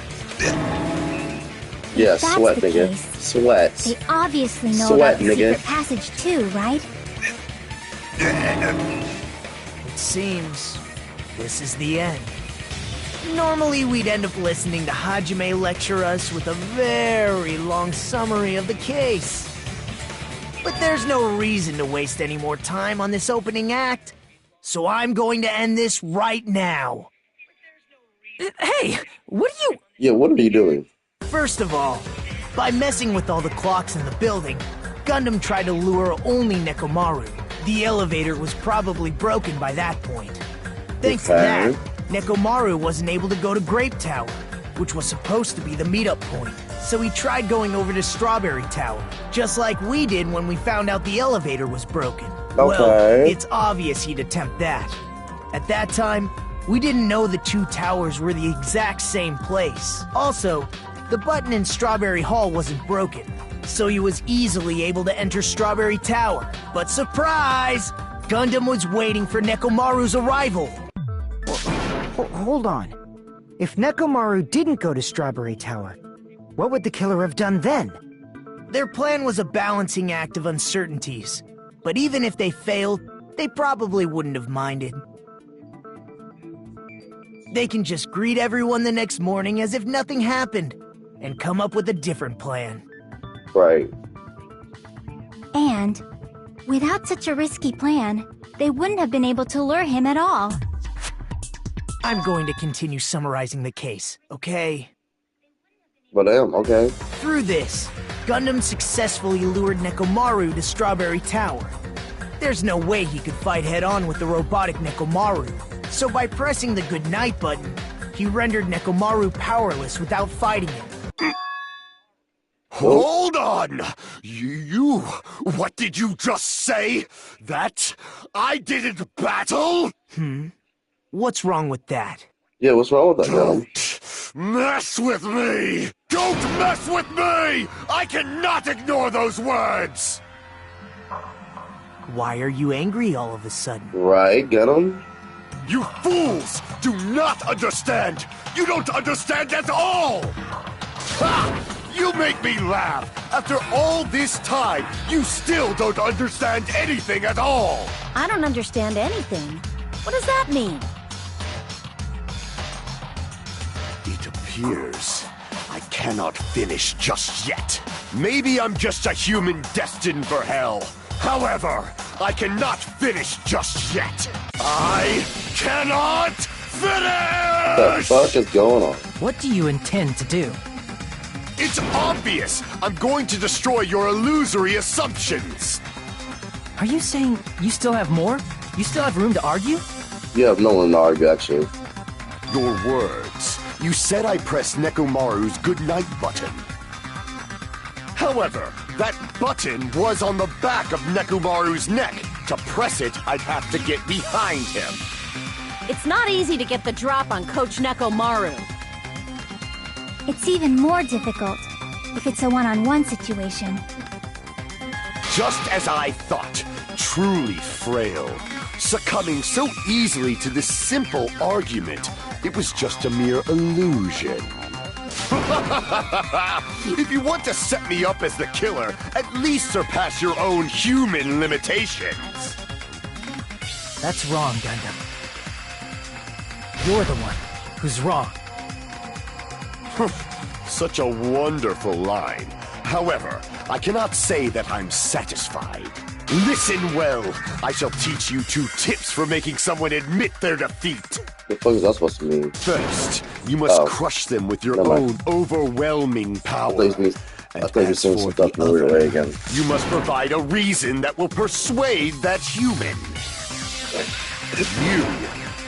Yeah, That's sweat, the nigga. case. Sweat. They obviously know Sweat, about the nigga. secret passage too, right? It seems this is the end. Normally we'd end up listening to Hajime lecture us with a very long summary of the case. But there's no reason to waste any more time on this opening act, so I'm going to end this right now. Hey, what are you... Yeah, what are you doing? First of all, by messing with all the clocks in the building, Gundam tried to lure only Nekomaru. The elevator was probably broken by that point. Thanks to that, Nekomaru wasn't able to go to Grape Tower, which was supposed to be the meetup point. So he tried going over to Strawberry Tower, just like we did when we found out the elevator was broken. Okay. Well, it's obvious he'd attempt that. At that time, we didn't know the two towers were the exact same place. Also, the button in Strawberry Hall wasn't broken, so he was easily able to enter Strawberry Tower. But surprise! Gundam was waiting for Nekomaru's arrival. Hold on. If Nekomaru didn't go to Strawberry Tower, what would the killer have done then? Their plan was a balancing act of uncertainties, but even if they failed, they probably wouldn't have minded. They can just greet everyone the next morning as if nothing happened, and come up with a different plan. Right. And, without such a risky plan, they wouldn't have been able to lure him at all. I'm going to continue summarizing the case, okay? But okay. Through this, Gundam successfully lured Nekomaru to Strawberry Tower. There's no way he could fight head-on with the robotic Nekomaru, So by pressing the goodnight button, he rendered Nekomaru powerless without fighting him. Hold on! What did you just say? That I didn't battle? What's wrong with that? Yeah, what's wrong with that, Venom? Don't mess with me! Don't mess with me! I cannot ignore those words! Why are you angry all of a sudden? Right, get him? You fools do not understand! You don't understand at all! Ha! You make me laugh! After all this time, you still don't understand anything at all! I don't understand anything. What does that mean? It appears I cannot finish just yet. Maybe I'm just a human destined for hell. However, I cannot finish just yet. I cannot finish! What the fuck is going on? What do you intend to do? It's obvious! I'm going to destroy your illusory assumptions! Are you saying you still have more? You still have room to argue? You have no one to argue, actually. Your words. You said I pressed Nekomaru's goodnight button. However, that button was on the back of Nekomaru's neck. To press it, I'd have to get behind him. It's not easy to get the drop on Coach Nekomaru. It's even more difficult if it's a one-on-one situation. Just as I thought, truly frail. Succumbing so easily to this simple argument, it was just a mere illusion. If you want to set me up as the killer, at least surpass your own human limitations. That's wrong, Gundam. You're the one who's wrong. Such a wonderful line. However, I cannot say that I'm satisfied. Listen well. I shall teach you 2 tips for making someone admit their defeat. What the fuck is that supposed to mean? First, you must crush them with your own overwhelming power. I thought you were saying some stuff in a weird way again. You must provide a reason that will persuade that human. You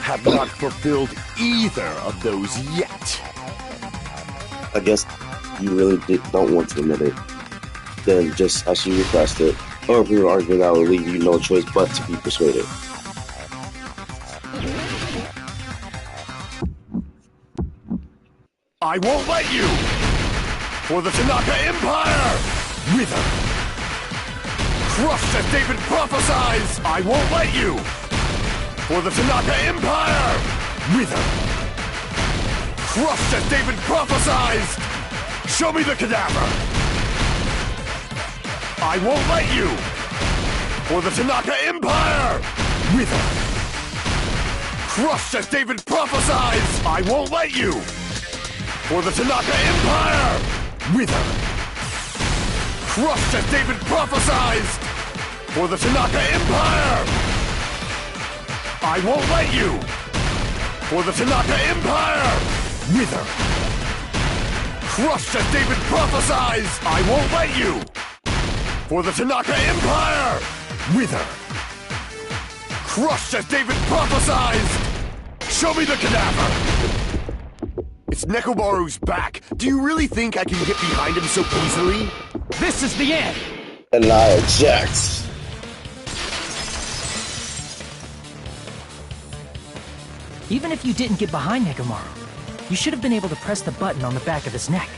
have not fulfilled either of those yet. I guess you really don't want to admit it. Then just as you requested, or if we were arguing, I would leave you no choice but to be persuaded. I won't let you! For the Tanaka Empire! Wither! Crushed as David prophesies! I won't let you! For the Tanaka Empire! Wither! Crushed as David prophesies! Show me the cadaver! I won't let you! For the Tanaka Empire! Wither! Crushed as David prophesies! I won't let you! For the Tanaka Empire! Wither! Crushed as David prophesies! For the Tanaka Empire! I won't let you! For the Tanaka Empire! Wither! Crushed as David prophesies! I won't let you! For the Tanaka Empire! Wither! Crushed as David prophesies! Show me the cadaver! It's Nekomaru's back. Do you really think I can get behind him so easily? This is the end! And I eject. Even if you didn't get behind Nekomaru, you should have been able to press the button on the back of his neck.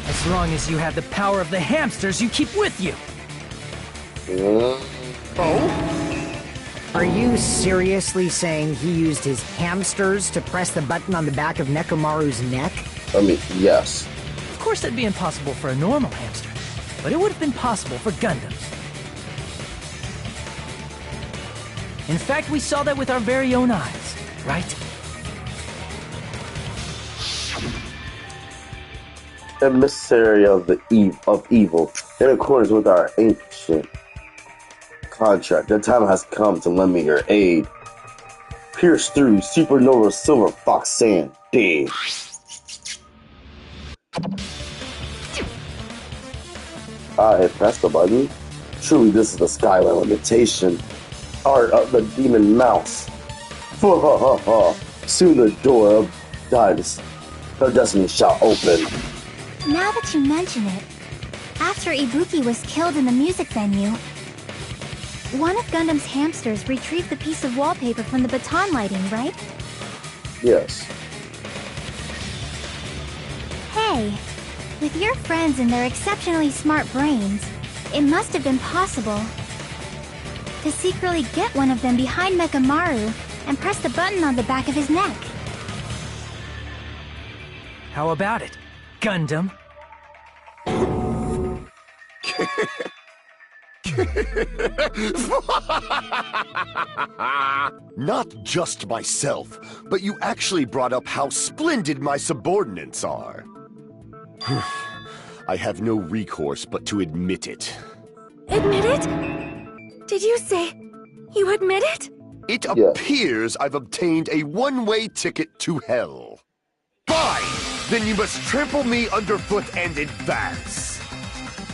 As long as you have the power of the hamsters you keep with you! Oh? Are you seriously saying he used his hamsters to press the button on the back of Nekomaru's neck? I mean, yes. Of course that'd be impossible for a normal hamster, but it would have been possible for Gundams. In fact, we saw that with our very own eyes, right? Emissary of the evil, in accordance with our ancient contract, the time has come to lend me your aid. Pierce through supernova silver fox sand. Dig. I hit press the button. Truly, this is the Skyline limitation. Art of the demon mouse. Soon the door of the destiny shall open. Now that you mention it, after Ibuki was killed in the music venue, one of Gundam's hamsters retrieved the piece of wallpaper from the baton lighting, right? Yes. Hey, with your friends and their exceptionally smart brains, it must have been possible to secretly get one of them behind Mekamaru and press the button on the back of his neck. How about it, Gundam? Not just myself, but you actually brought up how splendid my subordinates are. I have no recourse but to admit it. Admit it? Did you say you admit it? It appears I've obtained a one-way ticket to hell. Fine! Then you must trample me underfoot and advance.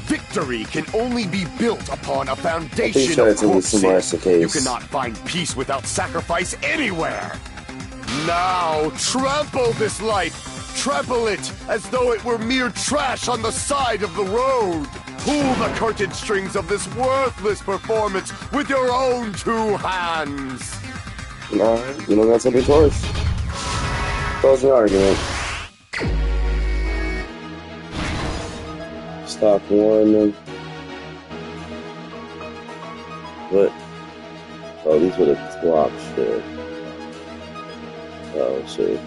Victory can only be built upon a foundation of corpses. You cannot find peace without sacrifice anywhere. Now, trample this life. Trample it as though it were mere trash on the side of the road. Pull the curtain strings of this worthless performance with your own two hands. Alright, you don't got something choice. Closing argument. Stock one. What? Oh, these were the clocks there. Oh, let's see.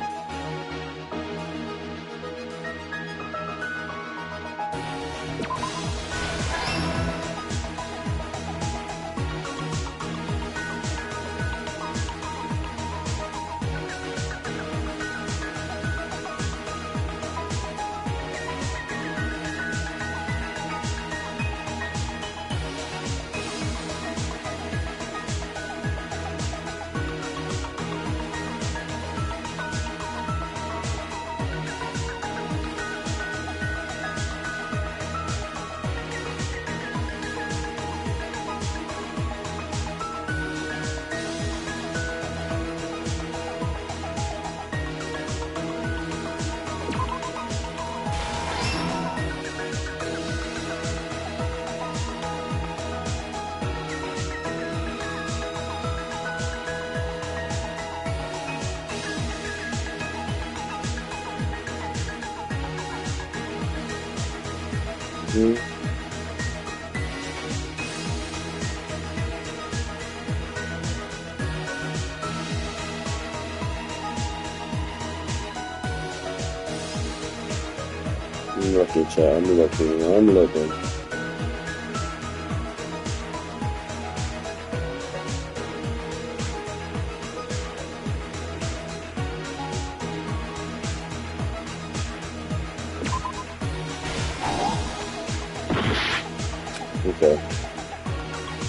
I'm looking, chat. I'm looking. Okay.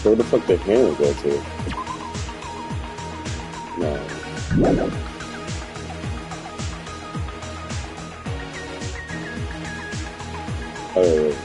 Where the fuck did Hannah go to? No. Oh.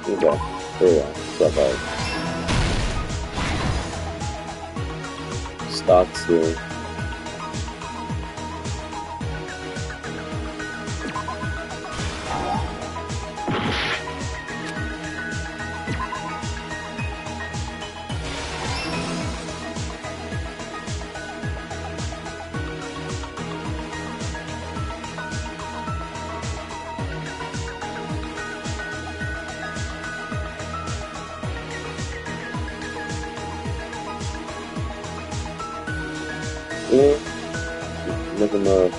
Okay, there we go. Stuff out. Stocks here. Look him up.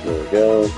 There we go.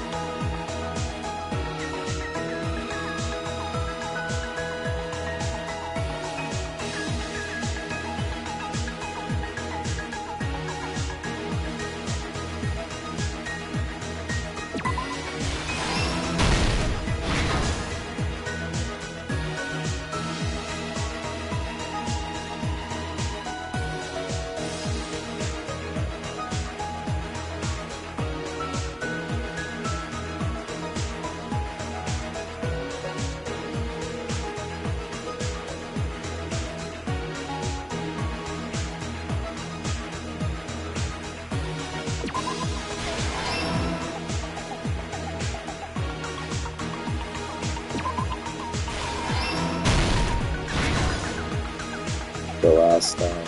The last time.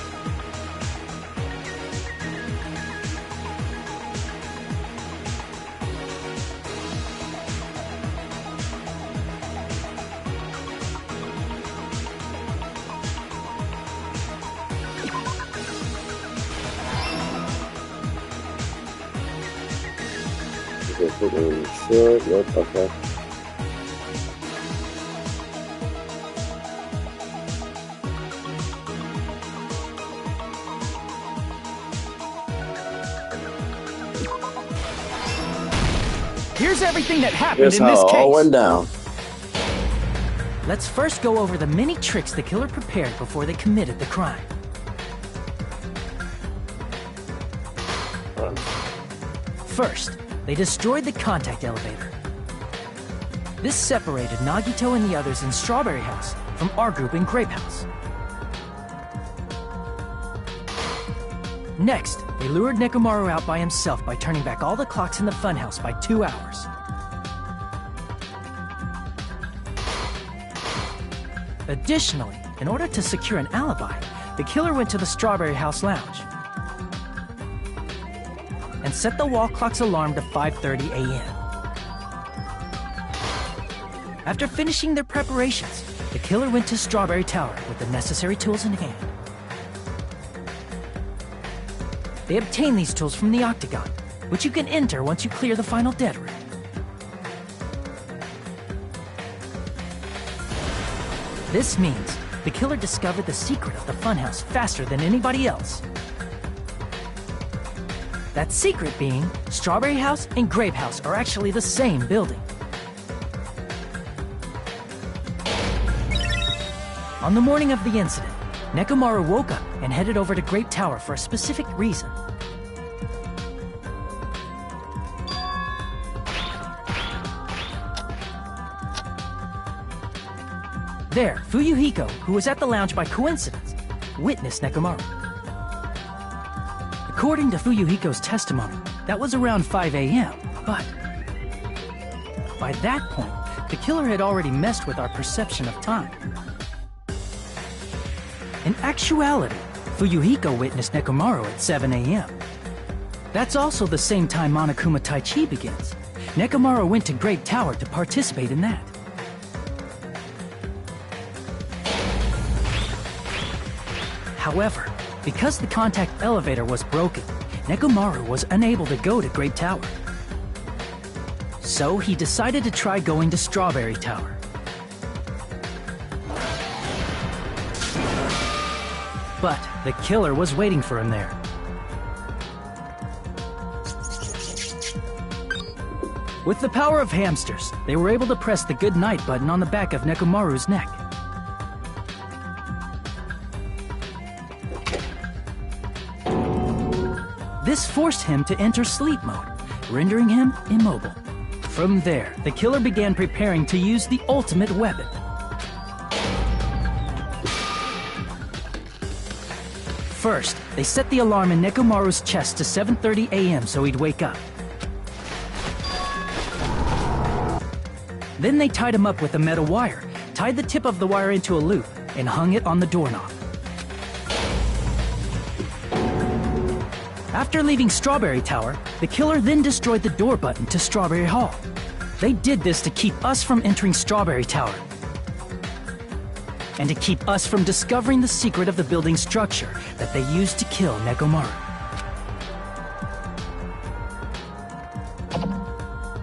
Sure, yep, okay. Here's everything that happened Here's in this how it case. all went down. Let's first go over the many tricks the killer prepared before they committed the crime. First, they destroyed the contact elevator. This separated Nagito and the others in Strawberry House from our group in Grape House. Next, they lured Nekomaru out by himself by turning back all the clocks in the funhouse by 2 hours. Additionally, in order to secure an alibi, the killer went to the Strawberry House lounge and set the wall clock's alarm to 5:30 a.m. After finishing their preparations, the killer went to Strawberry Tower with the necessary tools in hand. They obtained these tools from the Octagon, which you can enter once you clear the final dead room. This means the killer discovered the secret of the funhouse faster than anybody else. That secret being, Strawberry House and Grape House are actually the same building. On the morning of the incident, Nekomaru woke up and headed over to Grape Tower for a specific reason. There, Fuyuhiko, who was at the lounge by coincidence, witnessed Nekomaru. According to Fuyuhiko's testimony, that was around 5 a.m., but by that point, the killer had already messed with our perception of time. In actuality, Fuyuhiko witnessed Nekomaru at 7 a.m. That's also the same time Monokuma Taichi begins. Nekomaru went to Grape Tower to participate in that. However, because the contact elevator was broken, Nekomaru was unable to go to Grape Tower. So he decided to try going to Strawberry Tower. But the killer was waiting for him there. With the power of hamsters, they were able to press the good night button on the back of Nekomaru's neck. This forced him to enter sleep mode, rendering him immobile. From there, the killer began preparing to use the ultimate weapon. First, they set the alarm in Nekomaru's chest to 7:30 a.m. so he'd wake up. Then they tied him up with a metal wire, tied the tip of the wire into a loop, and hung it on the doorknob. After leaving Strawberry Tower, the killer then destroyed the door button to Strawberry Hall. They did this to keep us from entering Strawberry Tower, and to keep us from discovering the secret of the building's structure that they used to kill Nekomaru.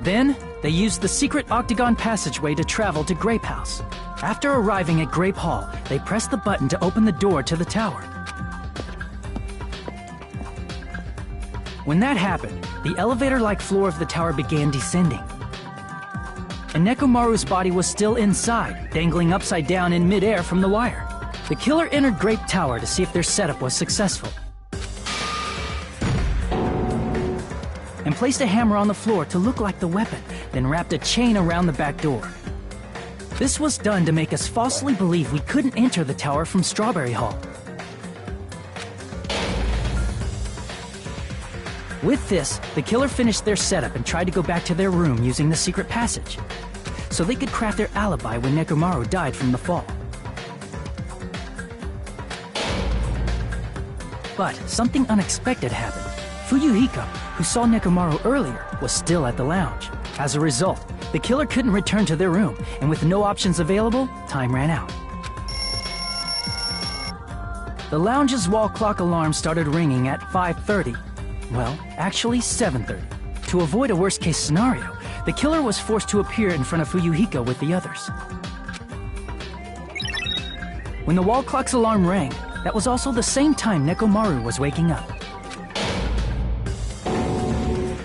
Then, they used the secret octagon passageway to travel to Grape House. After arriving at Grape Hall, they pressed the button to open the door to the tower. When that happened, the elevator-like floor of the tower began descending. And Nekomaru's body was still inside, dangling upside down in midair from the wire. The killer entered Grape Tower to see if their setup was successful, and placed a hammer on the floor to look like the weapon, then wrapped a chain around the back door. This was done to make us falsely believe we couldn't enter the tower from Strawberry Hall. With this, the killer finished their setup and tried to go back to their room using the secret passage, so they could craft their alibi when Nekomaru died from the fall. But something unexpected happened. Fuyuhiko, who saw Nekomaru earlier, was still at the lounge. As a result, the killer couldn't return to their room, and with no options available, time ran out. The lounge's wall clock alarm started ringing at 5:30. Well, actually 7:30. To avoid a worst-case scenario, the killer was forced to appear in front of Fuyuhiko with the others. When the wall clock's alarm rang, that was also the same time Nekomaru was waking up.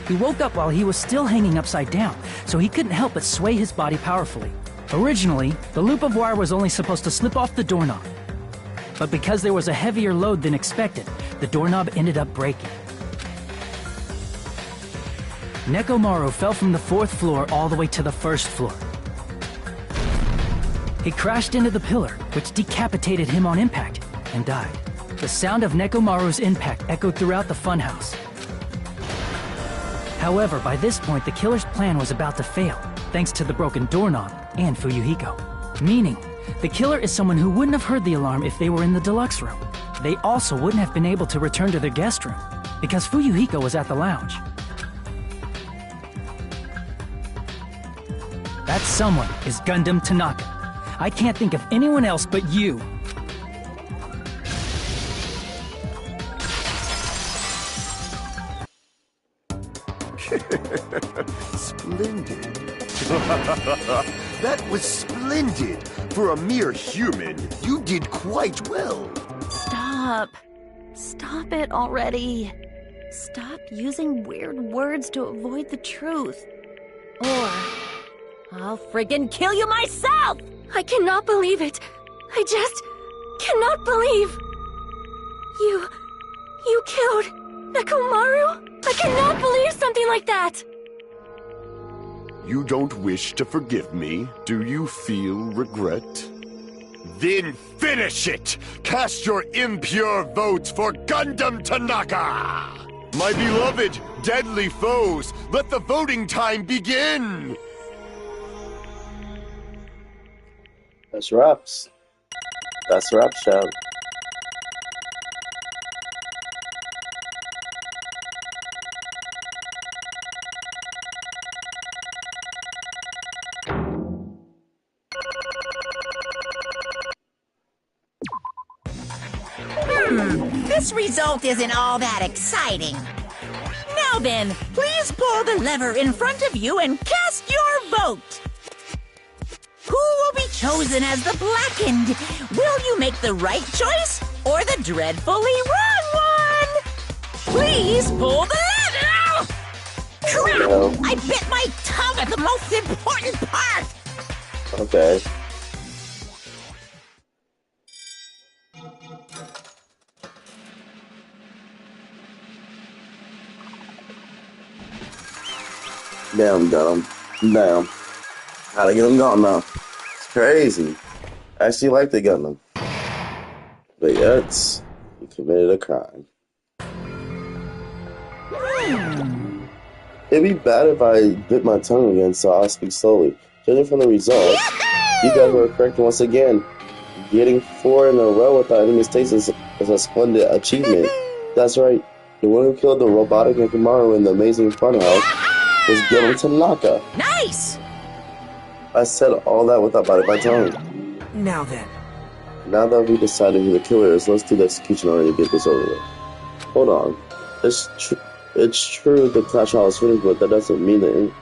He woke up while he was still hanging upside down, so he couldn't help but sway his body powerfully. Originally, the loop of wire was only supposed to slip off the doorknob. But because there was a heavier load than expected, the doorknob ended up breaking. Nekomaru fell from the 4th floor all the way to the 1st floor. He crashed into the pillar, which decapitated him on impact, and died. The sound of Nekomaru's impact echoed throughout the funhouse. However, by this point, the killer's plan was about to fail, thanks to the broken doorknob and Fuyuhiko. Meaning, the killer is someone who wouldn't have heard the alarm if they were in the deluxe room. They also wouldn't have been able to return to their guest room, because Fuyuhiko was at the lounge. That someone is Gundam Tanaka. I can't think of anyone else but you. Splendid. That was splendid. For a mere human, you did quite well. Stop. Stop it already. Stop using weird words to avoid the truth. Or I'll friggin' kill you myself! I cannot believe it. I just cannot believe. You killed Nekomaru? I cannot believe something like that. You don't wish to forgive me? Do you feel regret? Then finish it! Cast your impure votes for Gundam Tanaka! My beloved, deadly foes, let the voting time begin! That's wraps. That's wrap, shout. This result isn't all that exciting. Now then, please pull the lever in front of you and cast your vote. Who will be chosen as the blackened? Will you make the right choice or the dreadfully wrong one? Please pull the lever! Crap! I bit my tongue at the most important part! Okay. Damn, got him. Damn. Gotta get him gone now. It's crazy. I actually like the Gundam. But yet, he committed a crime. It'd be bad if I bit my tongue again, so I'll speak slowly. Judging from the results, you guys were correct once again. Getting 4 in a row without any mistakes is a splendid achievement. That's right. The one who killed the robotic Nekomaru in the amazing funhouse was Gundam Tanaka. Nice! I said all that without biting my tongue. Now then. Now that we decided who the killer is, let's do the execution already and get this over with. Hold on. It's true the clash hall is finished, but that doesn't mean that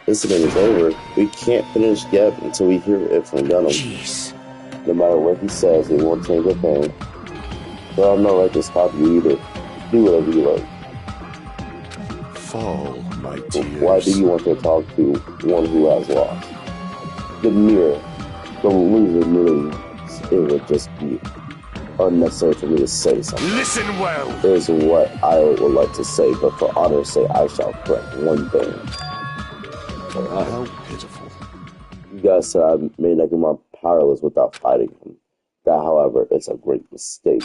incident is over, we can't finish yet until we hear it from Gunham. Jeez. No matter what he says, it won't change a thing. So I have no right to stop you either. Do whatever you like. Fall, my tears. Why do you want to talk to one who has lost? The mirror, the loser millions, it would just be unnecessary for me to say something. Listen well! Is what I would like to say, but for honor's sake, I shall correct one thing. How pitiful. You guys said I made Nekomar powerless without fighting him. That, however, is a great mistake.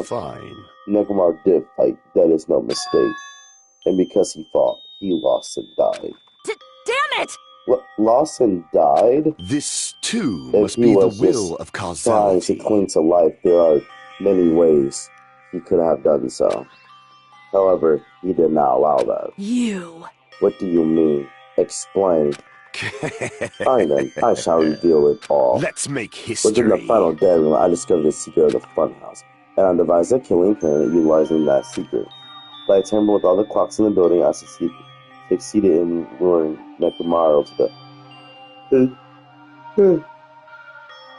Fine. Nekomar did fight, that is no mistake. And because he fought, he lost and died. Damn it! Lost and died? This, too, If must he be the was will of trying causality. to cling to life, there are many ways he could have done so. However, he did not allow that. You. What do you mean? Explain. Fine then, I shall reveal it all. Let's make history. Within the final dead room, I discovered the secret of the funhouse, and I devised a killing plan utilizing that secret. By tampering with all the clocks in the building, I succeeded in luring Nekomaru to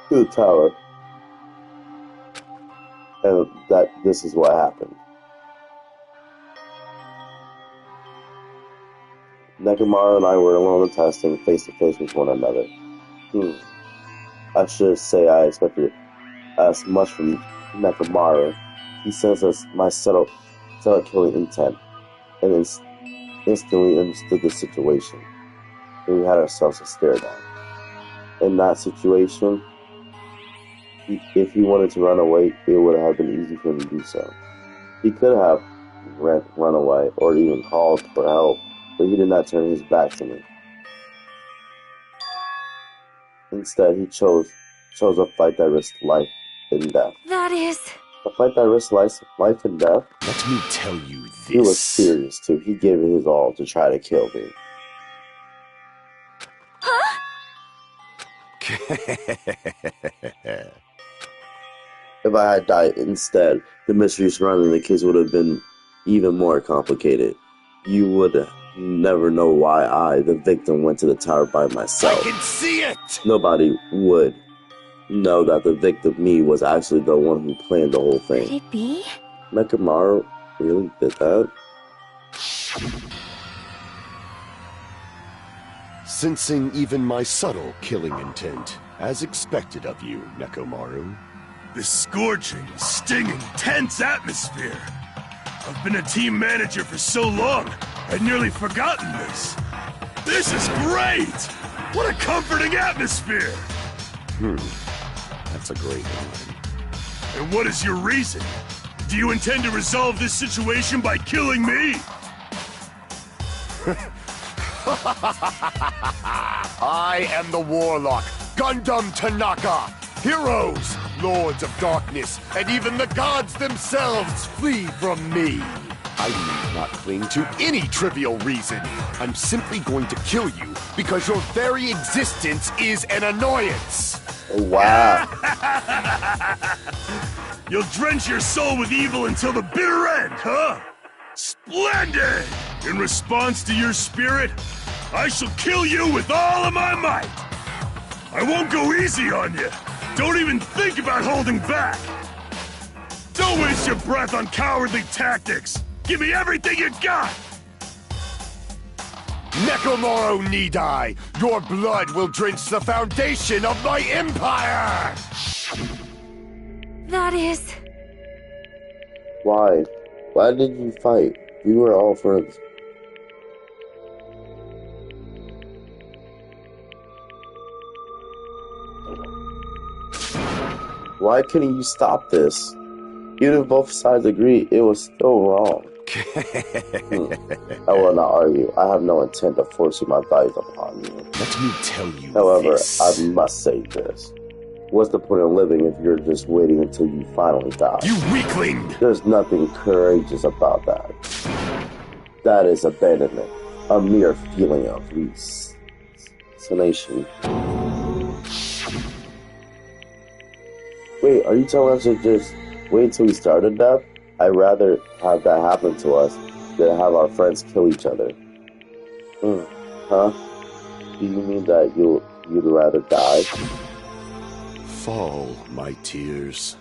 the tower. And this is what happened. Nekomaru and I were alone and testing face to face with one another. I should say I expected as much from Nekomaru. He sensed my subtle killing intent and instantly understood the situation. And we had ourselves to stare down. In that situation, if he wanted to run away, it would have been easy for him to do so. He could have run away or even called for help, but he did not turn his back to me. Instead, he chose a fight that risked life and death. That is... A fight that risked life and death? Let me tell you this. He was serious, too. He gave it his all to try to kill me. Huh? If I had died instead, the mystery surrounding the case would have been even more complicated. You would never know why I, the victim, went to the tower by myself. I can see it! Nobody would know that the victim, me, was actually the one who planned the whole thing. Could it be? Nekomaru really did that? Sensing even my subtle killing intent, as expected of you, Nekomaru. This scorching, stinging, tense atmosphere. I've been a team manager for so long, I'd nearly forgotten this. This is great! What a comforting atmosphere! That's a great one. And what is your reason? Do you intend to resolve this situation by killing me? I am the Warlock, Gundam Tanaka. Heroes, Lords of Darkness, and even the gods themselves flee from me. I need not cling to any trivial reason. I'm simply going to kill you because your very existence is an annoyance. Oh, wow. You'll drench your soul with evil until the bitter end, huh? Splendid! In response to your spirit, I shall kill you with all of my might. I won't go easy on you. Don't even think about holding back. Don't waste your breath on cowardly tactics. Give me everything you got. Nekomaru need I. Your blood will drench the foundation of my empire. That is... Why? Why did you fight? We were all friends. Why couldn't you stop this? Even if both sides agree, it was still wrong. I will not argue. I have no intent of forcing my values upon you. Let me tell you However, this. I must say this. What's the point of living if you're just waiting until you finally die? You weakling! There's nothing courageous about that. That is abandonment. A mere feeling of resignation. Wait, are you telling us to just wait until we starve to death? I'd rather have that happen to us than have our friends kill each other. Huh? Do you mean that you'd rather die? Fall, my tears.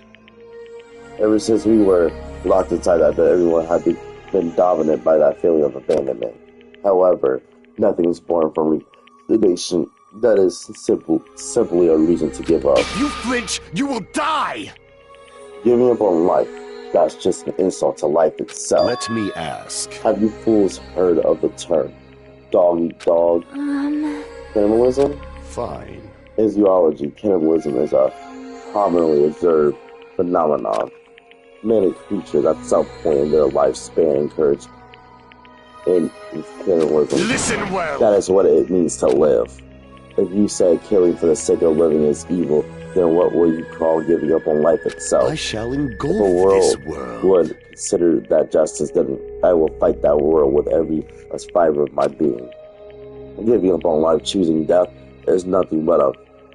Ever since we were locked inside that bed, everyone had been dominant by that feeling of abandonment. However, nothing is born from resignation. That is simply a reason to give up. If you flinch, you will die! Giving up on life, that's just an insult to life itself. Let me ask. Have you fools heard of the term dog eat dog? Cannibalism? Fine. In zoology, cannibalism is a commonly observed phenomenon. Many creatures at some point in their lifespan encourage in cannibalism. Listen well! That is what it means to live. If you say killing for the sake of living is evil, then what will you call giving up on life itself? I shall If engulf a world this world. would consider that justice, then I will fight that world with every last fiber of my being. Giving up on life, choosing death, is nothing but a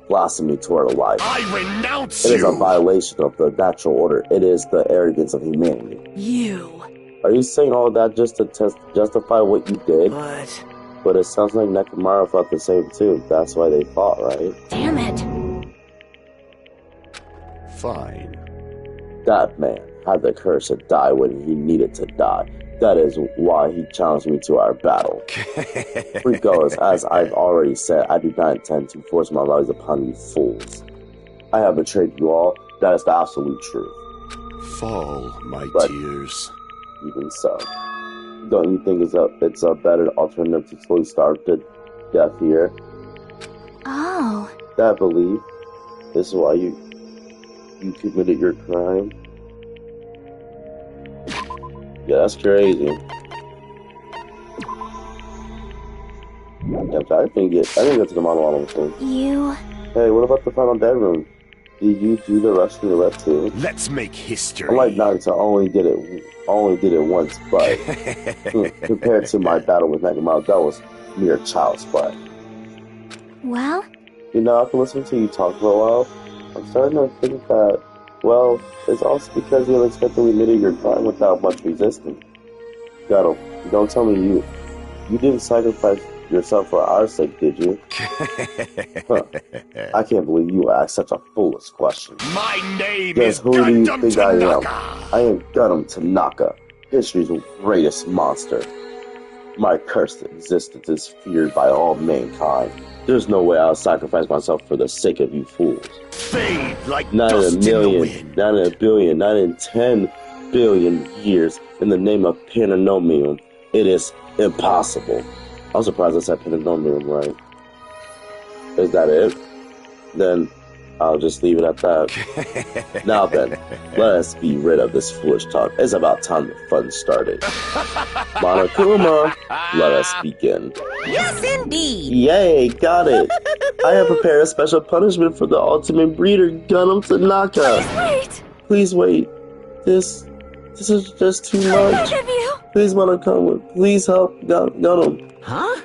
blasphemy toward life. I renounce It is a you! violation of the natural order. It is the arrogance of humanity. You. Are you saying all that just to justify what you did? But it sounds like Nekomaru felt the same too. That's why they fought, right? Damn it. Fine. That man had the courage to die when he needed to die. That is why he challenged me to our battle. Regardless, as I've already said, I do not intend to force my values upon you fools. I have betrayed you all. That is the absolute truth. Fall, my But tears. even so, don't you think it's a better alternative to slowly starve to death here? Oh. That belief is why you committed your crime? Yeah, that's crazy. Yeah, I didn't get to the monologue thing. You... Hey, what about the final dead room? Did you do the Russian roulette too? Let's make history. Unlike Naruto, only did it once, but compared to my battle with Nekomaru, that was mere child's play. Well? You know, after listening to you talk for a while, I'm starting to think that, well, it's also because you unexpectedly admitted your crime without much resistance. Gato, don't tell me you didn't sacrifice yourself for our sake, did you? Huh. I can't believe you asked such a foolish question. My name Guess is who do you Gundam think I am? Tanaka. I am Gundam Tanaka, history's greatest monster. My cursed existence is feared by all mankind. There's no way I'll sacrifice myself for the sake of you fools. Fade like Not in dust a million, in the wind. not in a billion, not in 10 billion years. In the name of Pananomium, it is impossible. I'm surprised I said Pananomium right. Is that it? Then I'll just leave it at that. Now then, let us be rid of this foolish talk. It's about time the fun started. Monokuma, let us begin. Yes, indeed. Yay, got it. I have prepared a special punishment for the ultimate breeder, Gundam Tanaka. Wait! Please wait. This is just too I much. beg of you! Please, Monokuma, please help Gundam. Huh?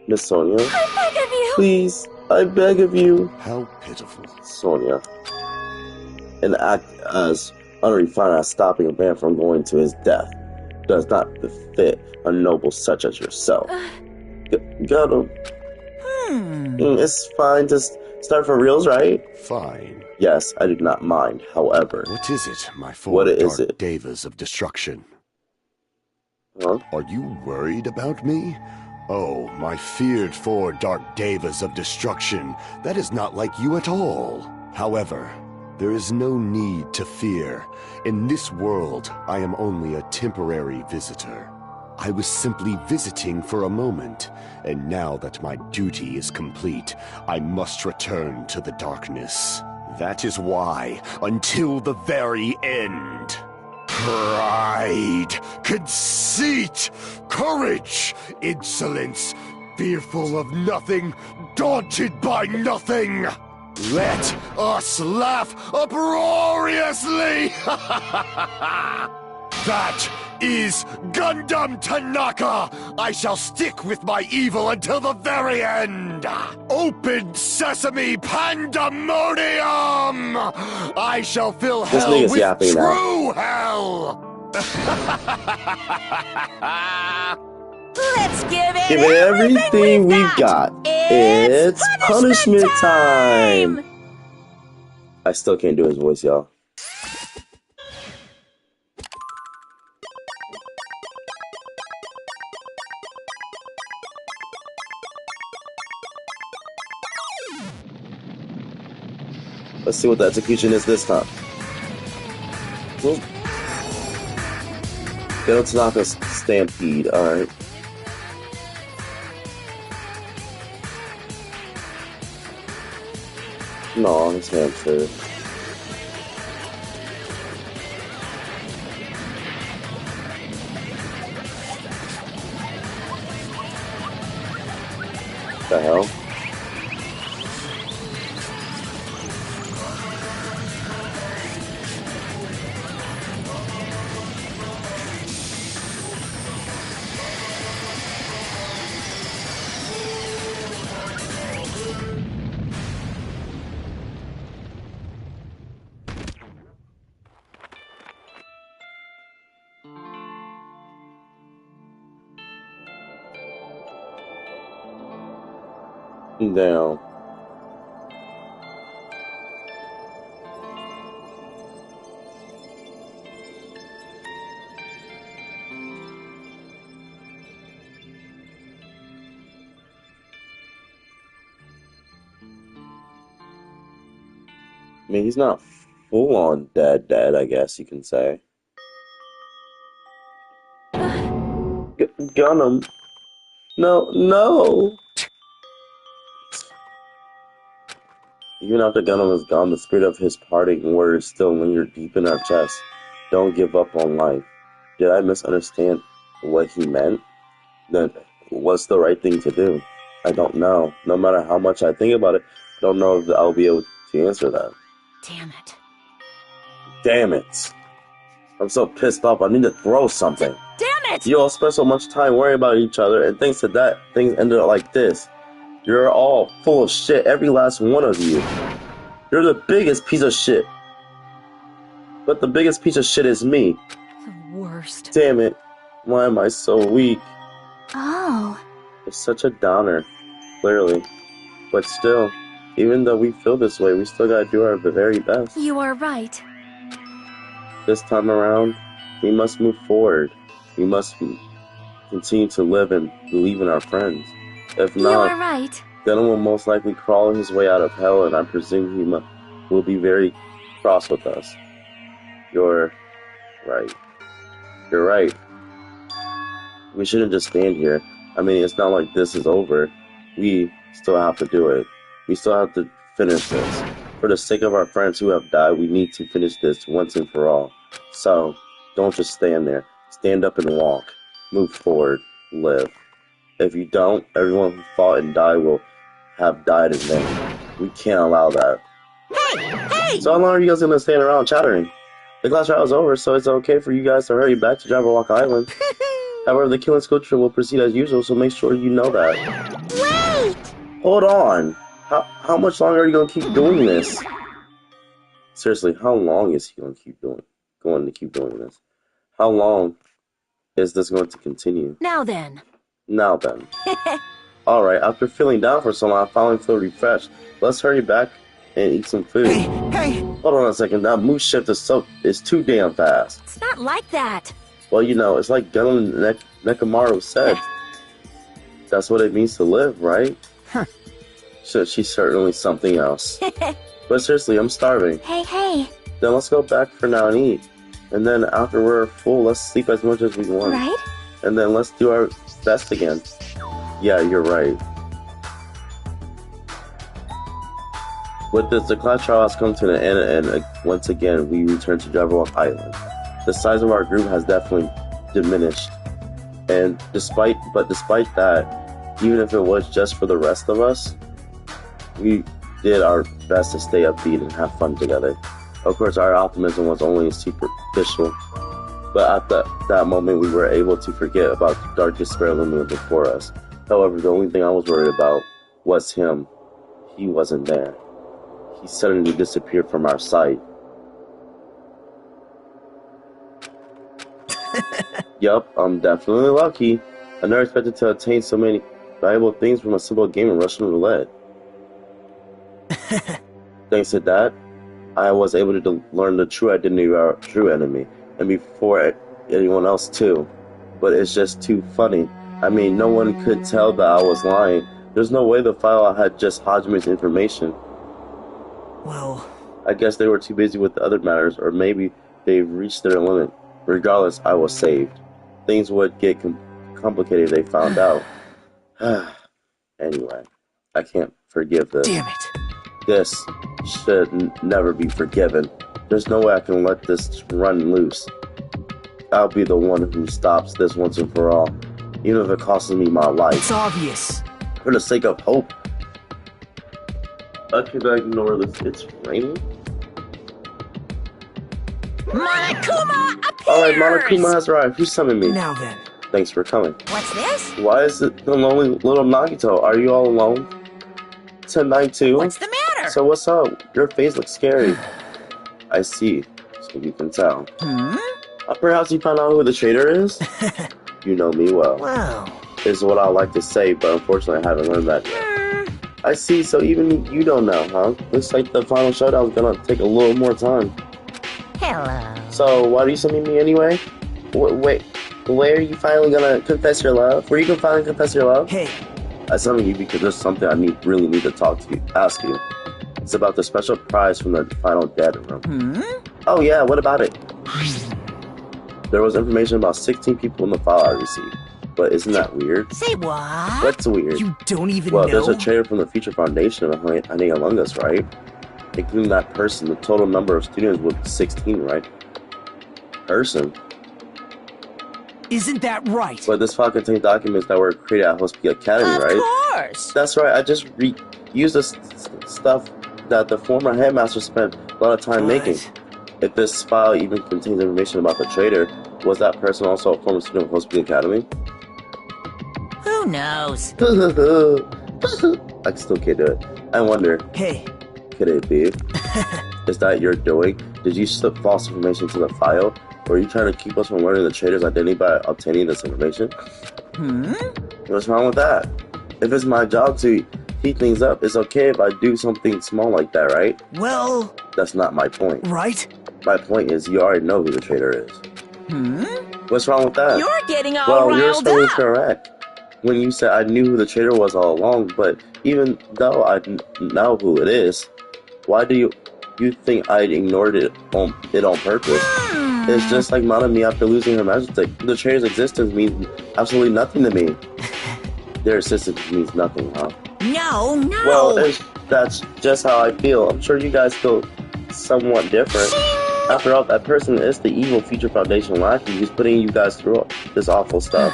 Miss Sonia, I beg of you! please, I beg of you. How pitiful. Sonia. An act as unrefined as stopping a man from going to his death does not befit a noble such as yourself. Gundam. It's fine to start for reals, right? Fine. Yes, I do not mind. However, What is it, my four What is dark it? devas of destruction? huh? Are you worried about me? Oh, my feared four dark devas of destruction. That is not like you at all. However, there is no need to fear. In this world, I am only a temporary visitor. I was simply visiting for a moment, and now that my duty is complete, I must return to the darkness. That is why, until the very end, pride, conceit, courage, insolence, fearful of nothing, daunted by nothing. Let us laugh uproariously! That is Gundam Tanaka! I shall stick with my evil until the very end! Open sesame pandemonium! I shall fill This hell nigga's with yapping now. true hell! Let's give it, Give it everything we've got. It's punishment time! I still can't do his voice, y'all. Let's see what the execution is this time. Go to knock us stampede, alright. No, his hamster. The hell? Down. I mean, he's not full on dead, I guess you can say. Gun him. No. Even after Gunham is gone, the spirit of his parting words still linger deep in our chest. Don't give up on life. Did I misunderstand what he meant? Then what's the right thing to do? I don't know. No matter how much I think about it, I don't know if I'll be able to answer that. Damn it. I'm so pissed off. I need to throw something. Damn it! You all spent so much time worrying about each other, and thanks to that, things ended up like this. You're all full of shit, every last one of you. You're the biggest piece of shit. But the biggest piece of shit is me. The worst. Damn it. Why am I so weak? Oh. It's such a downer, clearly. But still, even though we feel this way, we still gotta do our very best. You are right. This time around, we must move forward. We must continue to live and believe in our friends. If not, you are right. then he will most likely crawl his way out of hell, and I presume he will be very cross with us. You're right. You're right. We shouldn't just stand here. I mean, it's not like this is over. We still have to do it. We still have to finish this. For the sake of our friends who have died, we need to finish this once and for all. So, don't just stand there. Stand up and walk. Move forward. Live. If you don't, everyone who fought and died will have died in vain. We can't allow that. Hey! So how long are you guys going to stand around chattering? The class trial is over, so it's okay for you guys to hurry back to Jabberwock Island. However, the killing sculpture will proceed as usual, so make sure you know that. Wait! Hold on! How much longer are you going to keep doing this? Seriously, how long is he going to keep doing this? How long is this going to continue? Now then. Alright, after feeling down for so long, I finally feel refreshed. Let's hurry back and eat some food. Hey! Hold on a second, that move shift is too damn fast. It's not like that. Well, you know, it's like Gunham Nekomaru said. That's what it means to live, right? Huh. So she's certainly something else. But seriously, I'm starving. Hey. Then let's go back for now and eat. And then after we're full, let's sleep as much as we want. Right? And then let's do our best again. Yeah, you're right. With this, the class trial has come to an end, and once again, we return to Jabberwock Island. The size of our group has definitely diminished. And despite that, even if it was just for the rest of us, we did our best to stay upbeat and have fun together. Of course, our optimism was only superficial, but at that moment we were able to forget about the dark despair looming before us. However, the only thing I was worried about was him. He wasn't there. He suddenly disappeared from our sight. Yup, I'm definitely lucky. I never expected to attain so many valuable things from a simple game of Russian roulette. Thanks to that, I was able to learn the true identity of our true enemy, and before anyone else too. But it's just too funny. I mean, no one could tell that I was lying. There's no way the file had just Hajime's information. Well, I guess they were too busy with the other matters, or maybe they've reached their limit. Regardless, I was saved. Things would get complicated if they found out. Anyway, I can't forgive this. damn it. This should never be forgiven. There's no way I can let this run loose. I'll be the one who stops this once and for all, even if it costs me my life. It's obvious. For the sake of hope. I can ignore this. It's raining? Monokuma appears! Alright, Monokuma has arrived. Who summoned me? Now then. Thanks for coming. What's this? Why is it the lonely little Nagito? Are you all alone? Tonight too? What's the matter? So what's up? Your face looks scary. I see. So you can tell. Perhaps you found out who the traitor is? You know me well. Wow. Is what I like to say, but unfortunately I haven't learned that yet. I see, so even you don't know, huh? Looks like the final showdown's gonna take a little more time. Hello. So, why are you summoning me anyway? Wait, where are you finally gonna confess your love? Where you can finally confess your love? Hey. I summoned you because there's something I really need to ask you. It's about the special prize from the final dead room. Oh yeah, what about it? There was information about 16 people in the file I received. But isn't that weird? Say what? What's weird? You don't even well, know? there's a traitor from the Future Foundation hiding among us, right? Including that person, the total number of students was 16, right? Person. Isn't that right? But this file contains documents that were created at Hospital Academy, right? Of course. That's right. I just used the stuff that the former headmaster spent a lot of time making. If this file even contains information about the traitor, was that person also a former student of Hospital Academy? Who knows? I still can't do it. I wonder. Hey. Could it be? Is that your doing? Did you slip false information to the file? Or are you trying to keep us from learning the traitor's identity by obtaining this information? What's wrong with that? If it's my job to heat things up, it's okay if I do something small like that, right? Well... That's not my point. Right? My point is you already know who the traitor is. What's wrong with that? You're getting all well, you're riled totally up. correct. When you said I knew who the traitor was all along, but even though I know who it is, why do you think I ignored it on purpose? It's just like Manami after losing her magic stick. The traitor's existence means absolutely nothing to me. Their existence means nothing, huh? No. Well, that's just how I feel. I'm sure you guys feel somewhat different. After all, that person is the evil Future Foundation lackey who's putting you guys through this awful stuff.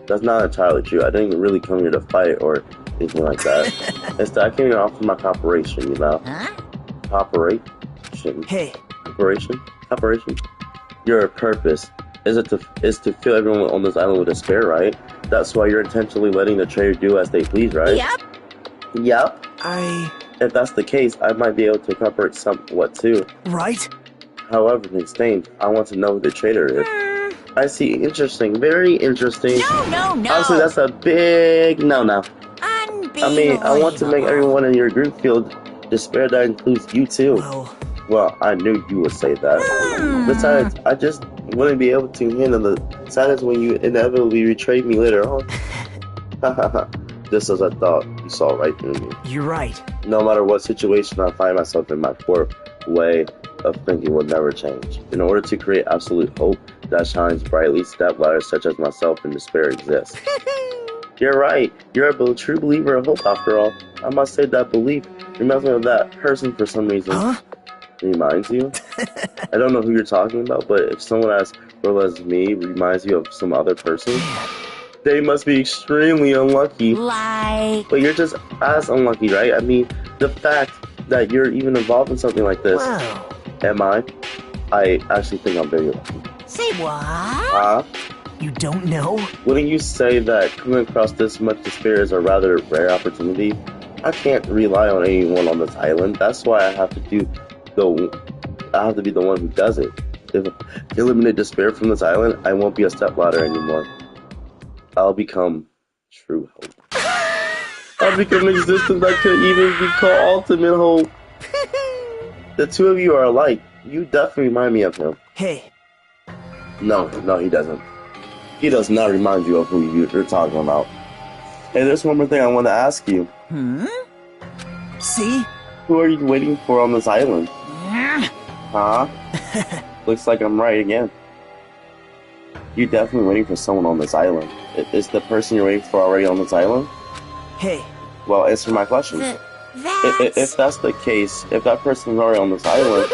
That's not entirely true. I didn't really come here to fight or anything like that. Instead, I came here to offer my cooperation, you know? Cooperation? Hey. Cooperation? Your purpose is to fill everyone on this island with despair, right? That's why you're intentionally letting the traitor do as they please, right? Yep. If that's the case, I might be able to cooperate somewhat too. Right? However, Stain, I want to know who the traitor is. I see. Interesting. Very interesting. No. Honestly, that's a big no. I mean, I want to make everyone in your group feel despair. That includes you too. Well, I knew you would say that. Besides, I just wouldn't be able to handle the sadness when you inevitably betrayed me later on. Just as I thought, you saw right through me. You're right. No matter what situation I find myself in, my core way of thinking will never change. In order to create absolute hope that shines brightly, step-ladders such as myself in despair exist. You're right. You're a true believer of hope, after all. I must say that belief reminds me of that person for some reason. Huh? Reminds you? I don't know who you're talking about, but if someone as well as me reminds you of some other person, they must be extremely unlucky. But you're just as unlucky, right? I mean, the fact that you're even involved in something like this. Wow. Am I? I actually think I'm very lucky. Say what? Huh? You don't know? Wouldn't you say that coming across this much despair is a rather rare opportunity? I can't rely on anyone on this island. That's why I have to be the one who does it. If I eliminate despair from this island, I won't be a stepladder anymore. I'll become true hope. I'll become existence that could even be called ultimate hope. The two of you are alike. You definitely remind me of him. Hey. No, he doesn't. He does not remind you of who you're talking about. Hey, there's one more thing I want to ask you. See? Who are you waiting for on this island? Huh? Looks like I'm right again. You're definitely waiting for someone on this island. Is the person you're waiting for already on this island? Hey. Well, answer my question. If that's the case, if that person's already on this island,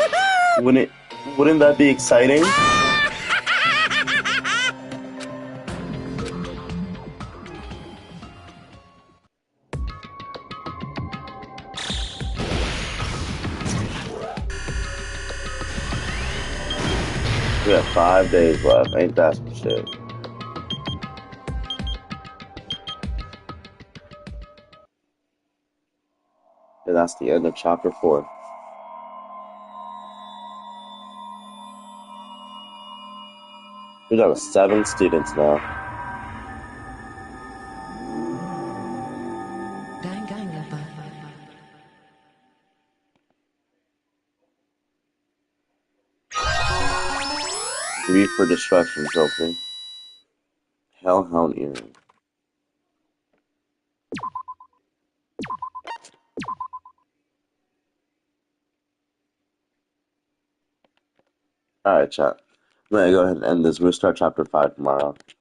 wouldn't that be exciting? We have 5 days left. Ain't that some shit? And that's the end of chapter 4. We're down to 7 students now. Danganronpa. Grief for Destruction trophy. Hellhound earring. Alright, chat. I'm gonna go ahead and end this. We'll start chapter 5 tomorrow.